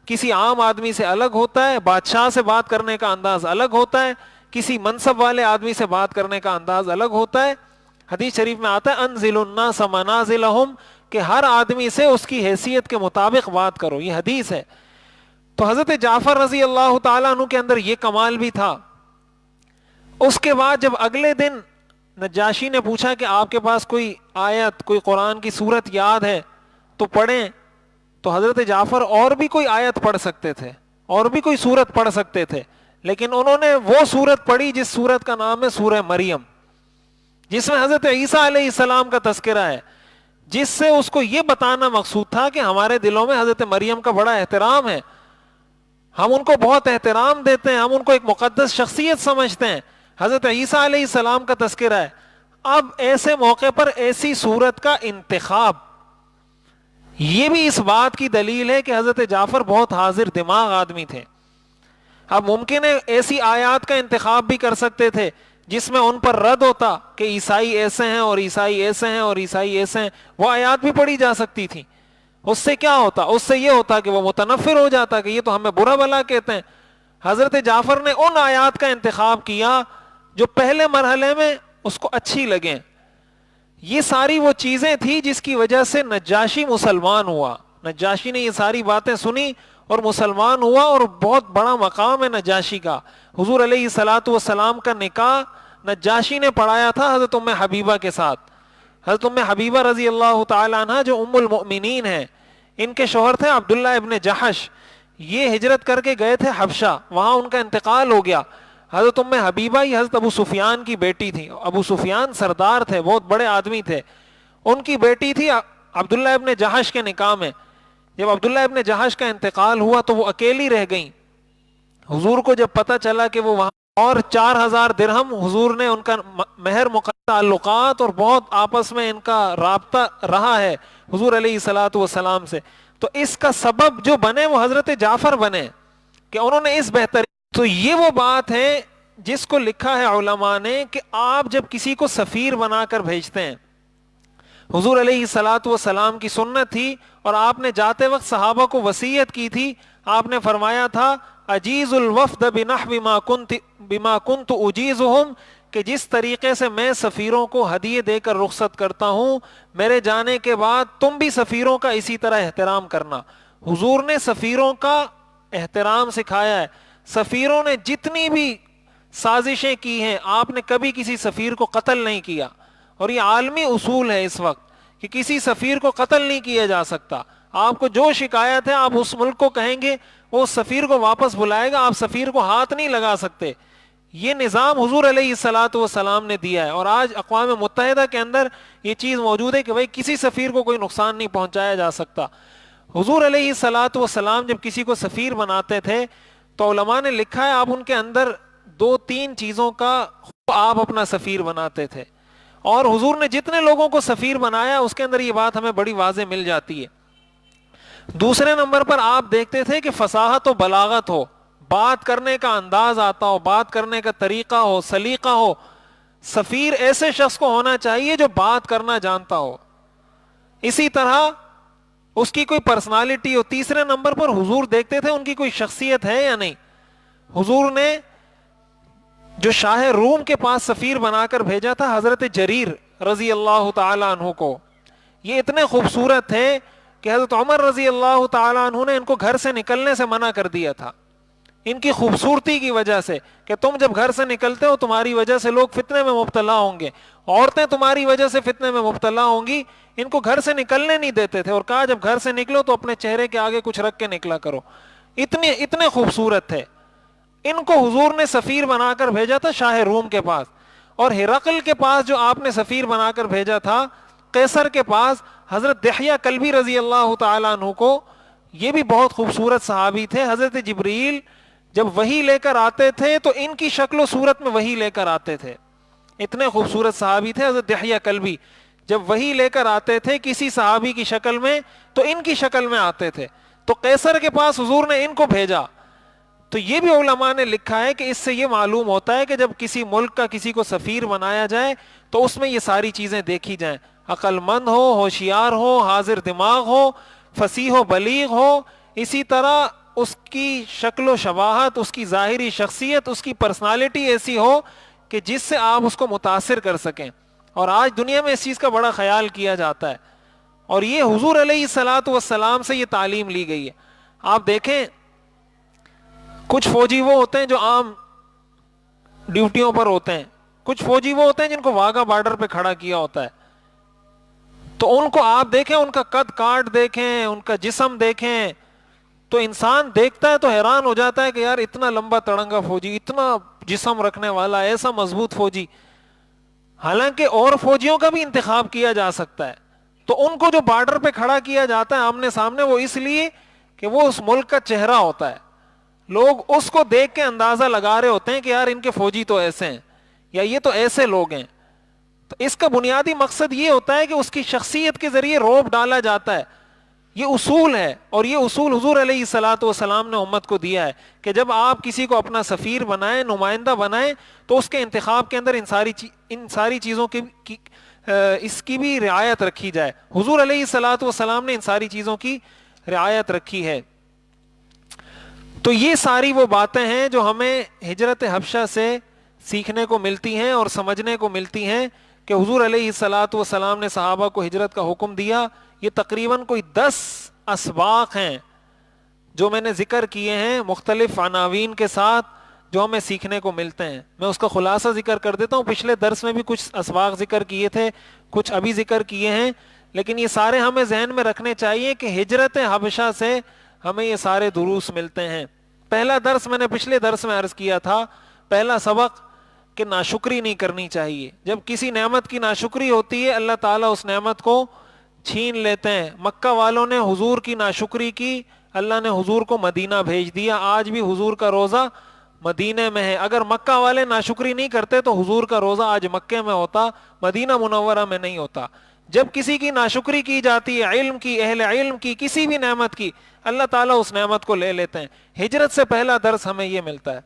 کسی عام آدمی سے الگ ہوتا ہے، بادشاہ سے بات کرنے کا انداز الگ ہوتا ہے، کسی منصب والے آدمی سے بات کرنے کا انداز الگ ہوتا ہے. حدیث شریف میں آتا ہے انزل الناس منازلہم، کہ ہر آدمی سے اس کی حیثیت کے مطابق بات کرو، یہ حدیث ہے. تو حضرت جعفر رضی اللہ تعالیٰ عنہ کے اندر یہ کمال بھی تھا. اس کے بعد جب اگلے دن نجاشی نے پوچھا کہ آپ کے پاس کوئی آیت، کوئی قرآن کی سورت یاد ہے تو پڑھیں، تو حضرت جعفر اور بھی کوئی آیت پڑھ سکتے تھے، اور بھی کوئی سورت پڑھ سکتے تھے، لیکن انہوں نے وہ سورت پڑھی جس سورت کا نام ہے سورہ مریم، جس میں حضرت عیسیٰ علیہ السلام کا تذکرہ ہے، جس سے اس کو یہ بتانا مقصود تھا کہ ہمارے دلوں میں حضرت مریم کا بڑا احترام ہے، ہم ان کو بہت احترام دیتے ہیں، ہم ان کو ایک مقدس شخصیت سمجھتے ہیں. حضرت عیسیٰ علیہ السلام کا تذکرہ ہے. اب ایسے موقع پر ایسی صورت کا انتخاب، یہ بھی اس بات کی دلیل ہے کہ حضرت جعفر بہت حاضر دماغ آدمی تھے. اب ممکن ہے ایسی آیات کا انتخاب بھی کر سکتے تھے جس میں ان پر رد ہوتا کہ عیسائی ایسے ہیں اور عیسائی ایسے ہیں اور عیسائی ایسے ہیں، وہ آیات بھی پڑھی جا سکتی تھی. اس سے کیا ہوتا؟ اس سے یہ ہوتا کہ وہ متنفر ہو جاتا کہ یہ تو ہمیں برا بلا کہتے ہیں. حضرت جعفر نے ان آیات کا انتخاب کیا جو پہلے مرحلے میں اس کو اچھی لگیں. یہ ساری وہ چیزیں تھی جس کی وجہ سے نجاشی مسلمان ہوا. نجاشی نے یہ ساری باتیں سنی اور مسلمان ہوا، اور بہت بڑا مقام ہے نجاشی کا. حضور علیہ الصلوۃ والسلام کا نکاح نجاشی نے پڑھایا تھا حضرت ام حبیبہ کے ساتھ. حضرت ام حبیبہ رضی اللہ تعالی عنہ جو ام المؤمنین ہیں، ان کے شوہر تھے عبداللہ ابن جحش. یہ ہجرت کر کے گئے تھے حبشہ، وہاں ان کا انتقال ہو گیا. حضرت ام حبیبہ یہ حضرت ابو سفیان کی بیٹی تھی. ابو سفیان سردار تھے، بہت بڑے آدمی تھے. ان کی بیٹی تھی عبداللہ ابن جحش کے نکاح میں. جب عبداللہ ابن جحش کا انتقال ہوا تو وہ اکیلی رہ گئیں. حضور کو جب پتہ چلا کہ وہ وہاں، اور 4000 درہم حضور نے ان کا مہر مقرر، تعلقات اور بہت آپس میں ان کا رابطہ رہا ہے حضور علیہ الصلوۃ والسلام سے. تو اس کا سبب جو بنے وہ حضرت جعفر بنے کہ انہوں نے اس بہترین. تو یہ وہ بات ہے جس کو لکھا ہے علماء نے کہ آپ جب کسی کو سفیر بنا کر بھیجتے ہیں، حضور علیہ الصلوۃ والسلام کی سنت تھی، اور آپ نے جاتے وقت صحابہ کو وصیت کی تھی. آپ نے فرمایا تھا اجیز الوفد بما کنت اجیزہم، کہ جس طریقے سے میں سفیروں کو ہدیے دے کر رخصت کرتا ہوں، میرے جانے کے بعد تم بھی سفیروں کا اسی طرح احترام کرنا. حضور نے سفیروں کا احترام سکھایا ہے. سفیروں نے جتنی بھی سازشیں کی ہیں، آپ نے کبھی کسی سفیر کو قتل نہیں کیا، اور یہ عالمی اصول ہے اس وقت کہ کسی سفیر کو قتل نہیں کیا جا سکتا. آپ کو جو شکایت ہے آپ اس ملک کو کہیں گے، وہ سفیر کو واپس بلائے گا، آپ سفیر کو ہاتھ نہیں لگا سکتے. یہ نظام حضور علیہ الصلوۃ والسلام نے دیا ہے، اور آج اقوام متحدہ کے اندر یہ چیز موجود ہے کہ بھائی کسی سفیر کو کوئی نقصان نہیں پہنچایا جا سکتا. حضور علیہ الصلوۃ والسلام جب کسی کو سفیر بناتے تھے تو علماء نے لکھا ہے آپ ان کے اندر 2-3 چیزوں کا آپ اپنا سفیر بناتے تھے. اور حضور نے جتنے لوگوں کو سفیر بنایا اس کے اندر یہ بات ہمیں بڑی واضح مل جاتی ہے. دوسرے نمبر پر آپ دیکھتے تھے کہ فصاحت و بلاغت ہو، بات کرنے کا انداز آتا ہو، بات کرنے کا طریقہ ہو، سلیقہ ہو. سفیر ایسے شخص کو ہونا چاہیے جو بات کرنا جانتا ہو، اسی طرح اس کی کوئی پرسنالٹی ہو. تیسرے نمبر پر حضور دیکھتے تھے ان کی کوئی شخصیت ہے یا نہیں. حضور نے جو شاہ روم کے پاس سفیر بنا کر بھیجا تھا حضرت جریر رضی اللہ تعالی عنہ کو، یہ اتنے خوبصورت تھے کہ حضرت عمر رضی اللہ تعالی عنہ نے ان کو گھر سے نکلنے سے منع کر دیا تھا، ان کی خوبصورتی کی وجہ سے، کہ تم جب گھر سے نکلتے ہو تمہاری وجہ سے لوگ فتنے میں مبتلا ہوں گے، عورتیں تمہاری وجہ سے فتنے میں مبتلا ہوں گی. ان کو گھر سے نکلنے نہیں دیتے تھے، اور کہا جب گھر سے نکلو تو اپنے چہرے کے آگے کچھ رکھ کے نکلا کرو. اتنے خوبصورت تھے. ان کو حضور نے سفیر بنا کر بھیجا تھا شاہ روم کے پاس، اور ہرقل کے پاس جو آپ نے سفیر بنا کر بھیجا تھا قیصر کے پاس حضرت دحیہ کلبی رضی اللہ تعالیٰ عنہ کو. یہ بھی بہت خوبصورت صحابی تھے. حضرت جبریل جب وحی لے کر آتے تھے تو ان کی شکل و صورت میں وحی لے کر آتے تھے. اتنے خوبصورت صحابی تھے حضرت دحیہ کلبی. جب وحی لے کر آتے تھے کسی صحابی کی شکل میں تو ان کی شکل میں آتے تھے. تو قیصر کے پاس حضور نے ان کو بھیجا. تو یہ بھی علماء نے لکھا ہے کہ اس سے یہ معلوم ہوتا ہے کہ جب کسی ملک کا کسی کو سفیر بنایا جائے تو اس میں یہ ساری چیزیں دیکھی جائیں، عقل مند ہو، ہوشیار ہو، حاضر دماغ ہو، فصیح و بلیغ ہو، اسی طرح اس کی شکل و شباہت، اس کی ظاہری شخصیت، اس کی پرسنالٹی ایسی ہو کہ جس سے آپ اس کو متاثر کر سکیں. اور آج دنیا میں اس چیز کا بڑا خیال کیا جاتا ہے، اور یہ حضور علیہ الصلاۃ والسلام سے یہ تعلیم لی گئی ہے. آپ دیکھیں کچھ فوجی وہ ہوتے ہیں جو عام ڈیوٹیوں پر ہوتے ہیں، کچھ فوجی وہ ہوتے ہیں جن کو واگا بارڈر پہ کھڑا کیا ہوتا ہے، تو ان کو آپ دیکھیں، ان کا قد کاٹ دیکھیں، ان کا جسم دیکھیں، تو انسان دیکھتا ہے تو حیران ہو جاتا ہے کہ یار اتنا لمبا تڑنگا فوجی، اتنا جسم رکھنے والا، ایسا مضبوط فوجی. حالانکہ اور فوجیوں کا بھی انتخاب کیا جا سکتا ہے، تو ان کو جو بارڈر پہ کھڑا کیا جاتا ہے آمنے سامنے، وہ اس لیے کہ وہ اس ملک کا چہرہ ہوتا ہے. لوگ اس کو دیکھ کے اندازہ لگا رہے ہوتے ہیں کہ یار ان کے فوجی تو ایسے ہیں، یا یہ تو ایسے لوگ ہیں. تو اس کا بنیادی مقصد یہ ہوتا ہے کہ اس کی شخصیت کے ذریعے روب ڈالا جاتا ہے. یہ اصول ہے، اور یہ اصول حضور علیہ الصلاۃ والسلام نے امت کو دیا ہے کہ جب آپ کسی کو اپنا سفیر بنائیں، نمائندہ بنائیں، تو اس کے انتخاب کے اندر ان ساری چیزوں کی اس کی بھی رعایت رکھی جائے. حضور علیہ الصلاۃ والسلام نے ان ساری چیزوں کی رعایت رکھی ہے. تو یہ ساری وہ باتیں ہیں جو ہمیں ہجرت حبشہ سے سیکھنے کو ملتی ہیں اور سمجھنے کو ملتی ہیں کہ حضور علیہ الصلاۃ والسلام نے صحابہ کو ہجرت کا حکم دیا. یہ تقریباً کوئی 10 اسباق ہیں جو میں نے ذکر کیے ہیں مختلف عناوین کے ساتھ، جو ہمیں سیکھنے کو ملتے ہیں. میں اس کا خلاصہ ذکر کر دیتا ہوں. پچھلے درس میں بھی کچھ اسباق ذکر کیے تھے، کچھ ابھی ذکر کیے ہیں، لیکن یہ سارے ہمیں ذہن میں رکھنے چاہیے کہ ہجرت حبشہ سے ہمیں یہ سارے دروس ملتے ہیں. پہلا درس میں نے پچھلے درس میں عرض کیا تھا، پہلا سبق کہ ناشکری نہیں کرنی چاہیے. جب کسی نعمت کی ناشکری ہوتی ہے اللہ تعالیٰ اس نعمت کو چھین لیتے ہیں. مکہ والوں نے حضور کی ناشکری کی، اللہ نے حضور کو مدینہ بھیج دیا. آج بھی حضور کا روزہ مدینے میں ہے. اگر مکہ والے ناشکری نہیں کرتے تو حضور کا روزہ آج مکے میں ہوتا، مدینہ منورہ میں نہیں ہوتا. جب کسی کی ناشکری کی جاتی ہے، علم کی، اہل علم کی، کسی بھی نعمت کی، اللہ تعالیٰ اس نعمت کو لے لیتے ہیں. ہجرت سے پہلا درس ہمیں یہ ملتا ہے.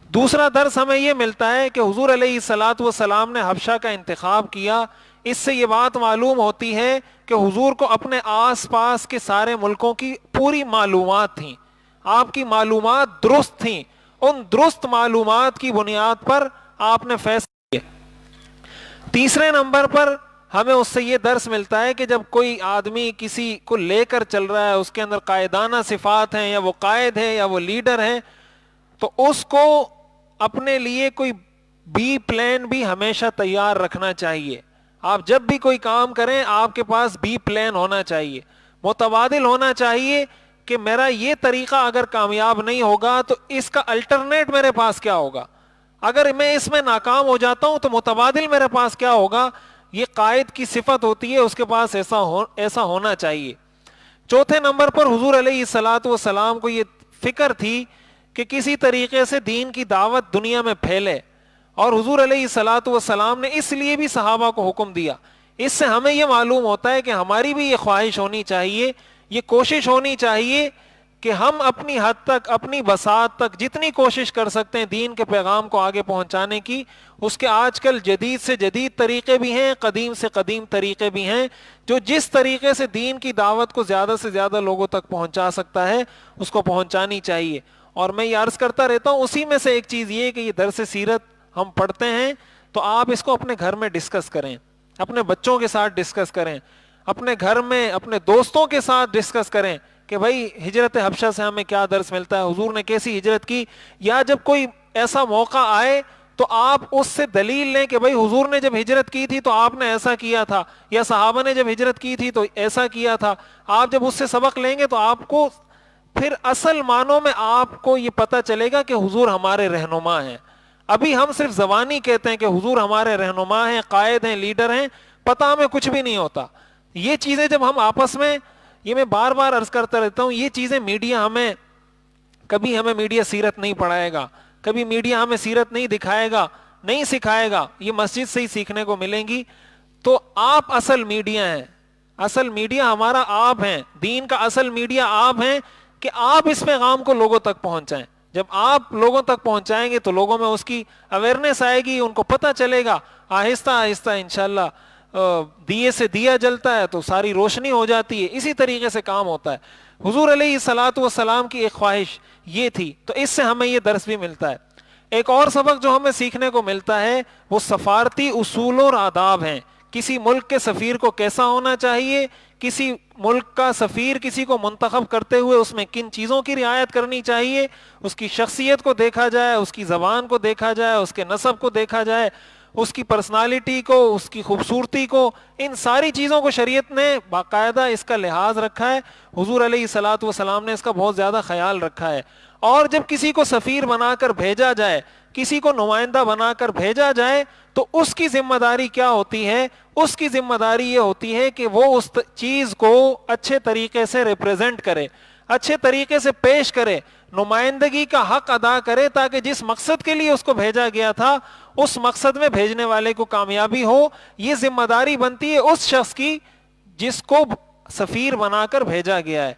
دوسرا درس ہمیں یہ ملتا ہے کہ حضور علیہ الصلاۃ والسلام نے حبشہ کا انتخاب کیا. اس سے یہ بات معلوم ہوتی ہے کہ حضور کو اپنے آس پاس کے سارے ملکوں کی پوری معلومات تھیں، آپ کی معلومات درست تھیں. ان درست معلومات کی بنیاد پر آپ نے فیصلہ کیا. تیسرے نمبر پر ہمیں اس سے یہ درس ملتا ہے کہ جب کوئی آدمی کسی کو لے کر چل رہا ہے، اس کے اندر قائدانہ صفات ہیں، یا وہ قائد ہے یا وہ لیڈر ہے، تو اس کو اپنے لیے کوئی بی پلان بھی ہمیشہ تیار رکھنا چاہیے. آپ جب بھی کوئی کام کریں آپ کے پاس بی پلان ہونا چاہیے، متبادل ہونا چاہیے کہ میرا یہ طریقہ اگر کامیاب نہیں ہوگا تو اس کا الٹرنیٹ میرے پاس کیا ہوگا، اگر میں اس میں ناکام ہو جاتا ہوں تو متبادل میرے پاس کیا ہوگا. یہ قائد کی صفت ہوتی ہے، اس کے پاس ایسا ہونا چاہیے. چوتھے نمبر پر حضور علیہ الصلاۃ والسلام کو یہ فکر تھی کہ کسی طریقے سے دین کی دعوت دنیا میں پھیلے، اور حضور علیہ الصلاۃ والسلام نے اس لیے بھی صحابہ کو حکم دیا. اس سے ہمیں یہ معلوم ہوتا ہے کہ ہماری بھی یہ خواہش ہونی چاہیے، یہ کوشش ہونی چاہیے کہ ہم اپنی حد تک، اپنی بساط تک جتنی کوشش کر سکتے ہیں دین کے پیغام کو آگے پہنچانے کی. اس کے آج کل جدید سے جدید طریقے بھی ہیں، قدیم سے قدیم طریقے بھی ہیں، جو جس طریقے سے دین کی دعوت کو زیادہ سے زیادہ لوگوں تک پہنچا سکتا ہے اس کو پہنچانی چاہیے. اور میں یہ عرض کرتا رہتا ہوں، اسی میں سے ایک چیز یہ کہ یہ درس سیرت ہم پڑھتے ہیں تو آپ اس کو اپنے گھر میں ڈسکس کریں، اپنے بچوں کے ساتھ ڈسکس کریں، اپنے گھر میں اپنے دوستوں کے ساتھ ڈسکس کریں کہ بھائی ہجرت حبشہ سے ہمیں کیا درس ملتا ہے، حضور نے کیسی ہجرت کی. یا جب کوئی ایسا موقع آئے تو آپ اس سے دلیل لیں کہ بھائی حضور نے جب ہجرت کی تھی تو آپ نے ایسا کیا تھا، یا صحابہ نے جب ہجرت کی تھی تو ایسا کیا تھا. آپ جب اس سے سبق لیں گے تو آپ کو پھر اصل معنوں میں آپ کو یہ پتہ چلے گا کہ حضور ہمارے رہنما ہیں. ابھی ہم صرف زبانی کہتے ہیں کہ حضور ہمارے رہنما ہیں، قائد ہیں، لیڈر ہیں، پتہ ہمیں کچھ بھی نہیں ہوتا. یہ چیزیں جب ہم آپس میں، یہ میں بار بار عرض کرتا رہتا ہوں، یہ چیزیں میڈیا ہمیں میڈیا سیرت نہیں پڑھائے گا، کبھی میڈیا ہمیں سیرت نہیں دکھائے گا، نہیں سکھائے گا، یہ مسجد سے ہی سیکھنے کو ملیں گی. تو آپ اصل میڈیا ہیں، اصل میڈیا ہمارا آپ ہیں، دین کا اصل میڈیا آپ ہیں کہ آپ اس پیغام کو لوگوں تک پہنچائیں. جب آپ لوگوں تک پہنچائیں گے تو لوگوں میں اس کی اویئرنیس آئے گی، ان کو پتہ چلے گا، آہستہ آہستہ انشاءاللہ دیے سے دیا جلتا ہے تو ساری روشنی ہو جاتی ہے، اسی طریقے سے کام ہوتا ہے۔ حضور علیہ الصلوۃ والسلام کی ایک خواہش یہ تھی، تو اس سے ہمیں یہ درس بھی ملتا ہے۔ ایک اور سبق جو ہمیں سیکھنے کو ملتا ہے وہ سفارتی اصول اور آداب ہیں۔ کسی ملک کے سفیر کو کیسا ہونا چاہیے، کسی ملک کا سفیر کسی کو منتخب کرتے ہوئے اس میں کن چیزوں کی رعایت کرنی چاہیے، اس کی شخصیت کو دیکھا جائے، اس کی زبان کو دیکھا جائے، اس کے نسب کو دیکھا جائے، اس کی پرسنالٹی کو، اس کی خوبصورتی کو، ان ساری چیزوں کو شریعت نے باقاعدہ اس کا لحاظ رکھا ہے۔ حضور علیہ الصلوۃ والسلام نے اس کا بہت زیادہ خیال رکھا ہے۔ اور جب کسی کو سفیر بنا کر بھیجا جائے، کسی کو نمائندہ بنا کر بھیجا جائے، تو اس کی ذمہ داری کیا ہوتی ہے؟ اس کی ذمہ داری یہ ہوتی ہے کہ وہ اس چیز کو اچھے طریقے سے ریپرزینٹ کرے، اچھے طریقے سے پیش کرے، نمائندگی کا حق ادا کرے، تاکہ جس مقصد کے لیے اس کو بھیجا گیا تھا اس مقصد میں بھیجنے والے کو کامیابی ہو۔ یہ ذمہ داری بنتی ہے اس شخص کی جس کو سفیر بنا کر بھیجا گیا ہے،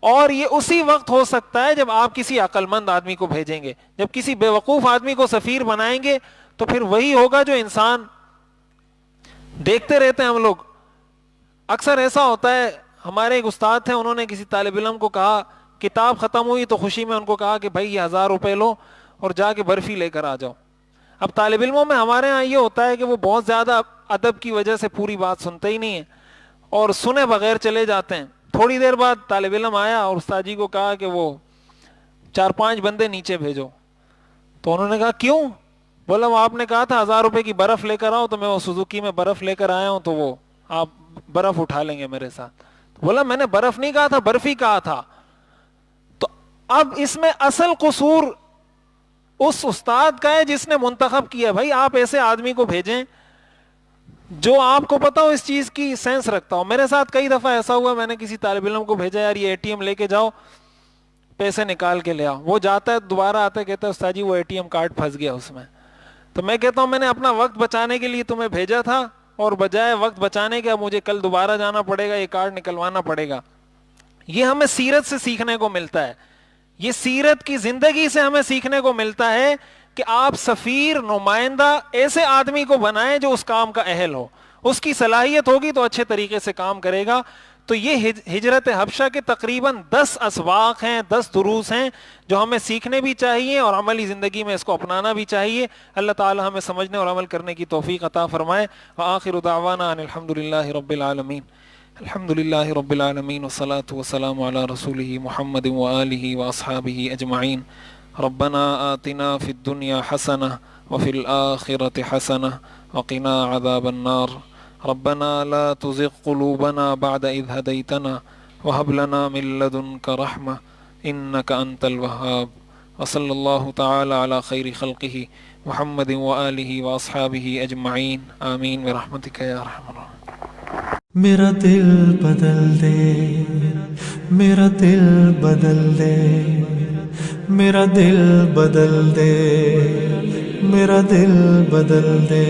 اور یہ اسی وقت ہو سکتا ہے جب آپ کسی عقل مند آدمی کو بھیجیں گے۔ جب کسی بے وقوف آدمی کو سفیر بنائیں گے تو پھر وہی ہوگا جو انسان دیکھتے رہتے ہیں ہم لوگ۔ اکثر ایسا ہوتا ہے، ہمارے ایک استاد تھے، انہوں نے کسی طالب علم کو کہا، کتاب ختم ہوئی تو خوشی میں ان کو کہا کہ بھائی یہ 1000 روپے لو اور جا کے برفی لے کر آ جاؤ۔ اب طالب علموں میں ہمارے ہاں یہ ہوتا ہے کہ وہ بہت زیادہ ادب کی وجہ سے پوری بات سنتے ہی نہیں ہیں اور سنے بغیر چلے جاتے ہیں۔ تھوڑی دیر بعد طالب علم آیا اور استاد جی کو کہا کہ وہ 4-5 بندے نیچے بھیجو۔ تو انہوں نے کہا کیوں؟ بولا وہ آپ نے کہا تھا 1000 روپے کی برف لے کر آؤ، تو میں وہ سوزوکی میں برف لے کر آیا ہوں، تو وہ آپ برف اٹھا لیں گے میرے ساتھ۔ بولا میں نے برف نہیں کہا تھا، برفی کہا تھا۔ تو اب اس میں اصل قصور اس استاد کا ہے جس نے منتخب کیا۔ بھائی آپ ایسے آدمی کو بھیجیں جو آپ کو پتا ہو اس چیز کی سینس رکھتا ہو۔ میرے ساتھ کئی دفعہ ایسا ہوا، میں نے کسی طالب علم کو بھیجا یار یہ ATM لے کے جاؤ، پیسے نکال کے لے آؤ۔ وہ جاتا ہے، دوبارہ آتا ہے، کہتا ہے استاد جی وہ ATM کارڈ پھنس گیا اس میں۔ تو میں کہتا ہوں میں نے اپنا وقت بچانے کے لیے تمہیں بھیجا تھا، اور بجائے وقت بچانے کے اب مجھے کل دوبارہ جانا پڑے گا، یہ کارڈ نکلوانا پڑے گا۔ یہ ہمیں سیرت سے سیکھنے کو ملتا ہے، یہ سیرت کی زندگی سے ہمیں سیکھنے کو ملتا ہے کہ آپ سفیر، نمائندہ ایسے آدمی کو بنائیں جو اس کام کا اہل ہو، اس کی صلاحیت ہوگی تو اچھے طریقے سے کام کرے گا۔ تو یہ ہجرت حبشہ کے تقریباً 10 اسباق ہیں، 10 دروس ہیں جو ہمیں سیکھنے بھی چاہیے اور عملی زندگی میں اس کو اپنانا بھی چاہیے۔ اللہ تعالی ہمیں سمجھنے اور عمل کرنے کی توفیق عطا فرمائے۔ وآخر دعوانا ان الحمد للہ رب العالمین۔ الحمد للہ رب العالمین والصلاة والسلام علی رسولہ محمد وآلہ واصحابہ اجمعین۔ ربنا آتنا فی الدنیا حسنہ وفی الآخرۃ حسنہ وقنا عذاب النار۔ ربنا لا تزغ قلوبنا بعد إذ هديتنا وهب لنا من لدنك رحمة إنك أنت الوهاب۔ وصلى الله تعالى على خير خلقه محمد وآله وأصحابه أجمعين آمين برحمتك يا أرحم الراحمين۔ میرا دل بدل دے، میرا دل بدل دے، میرا دل بدل دے، میرا دل بدل دے۔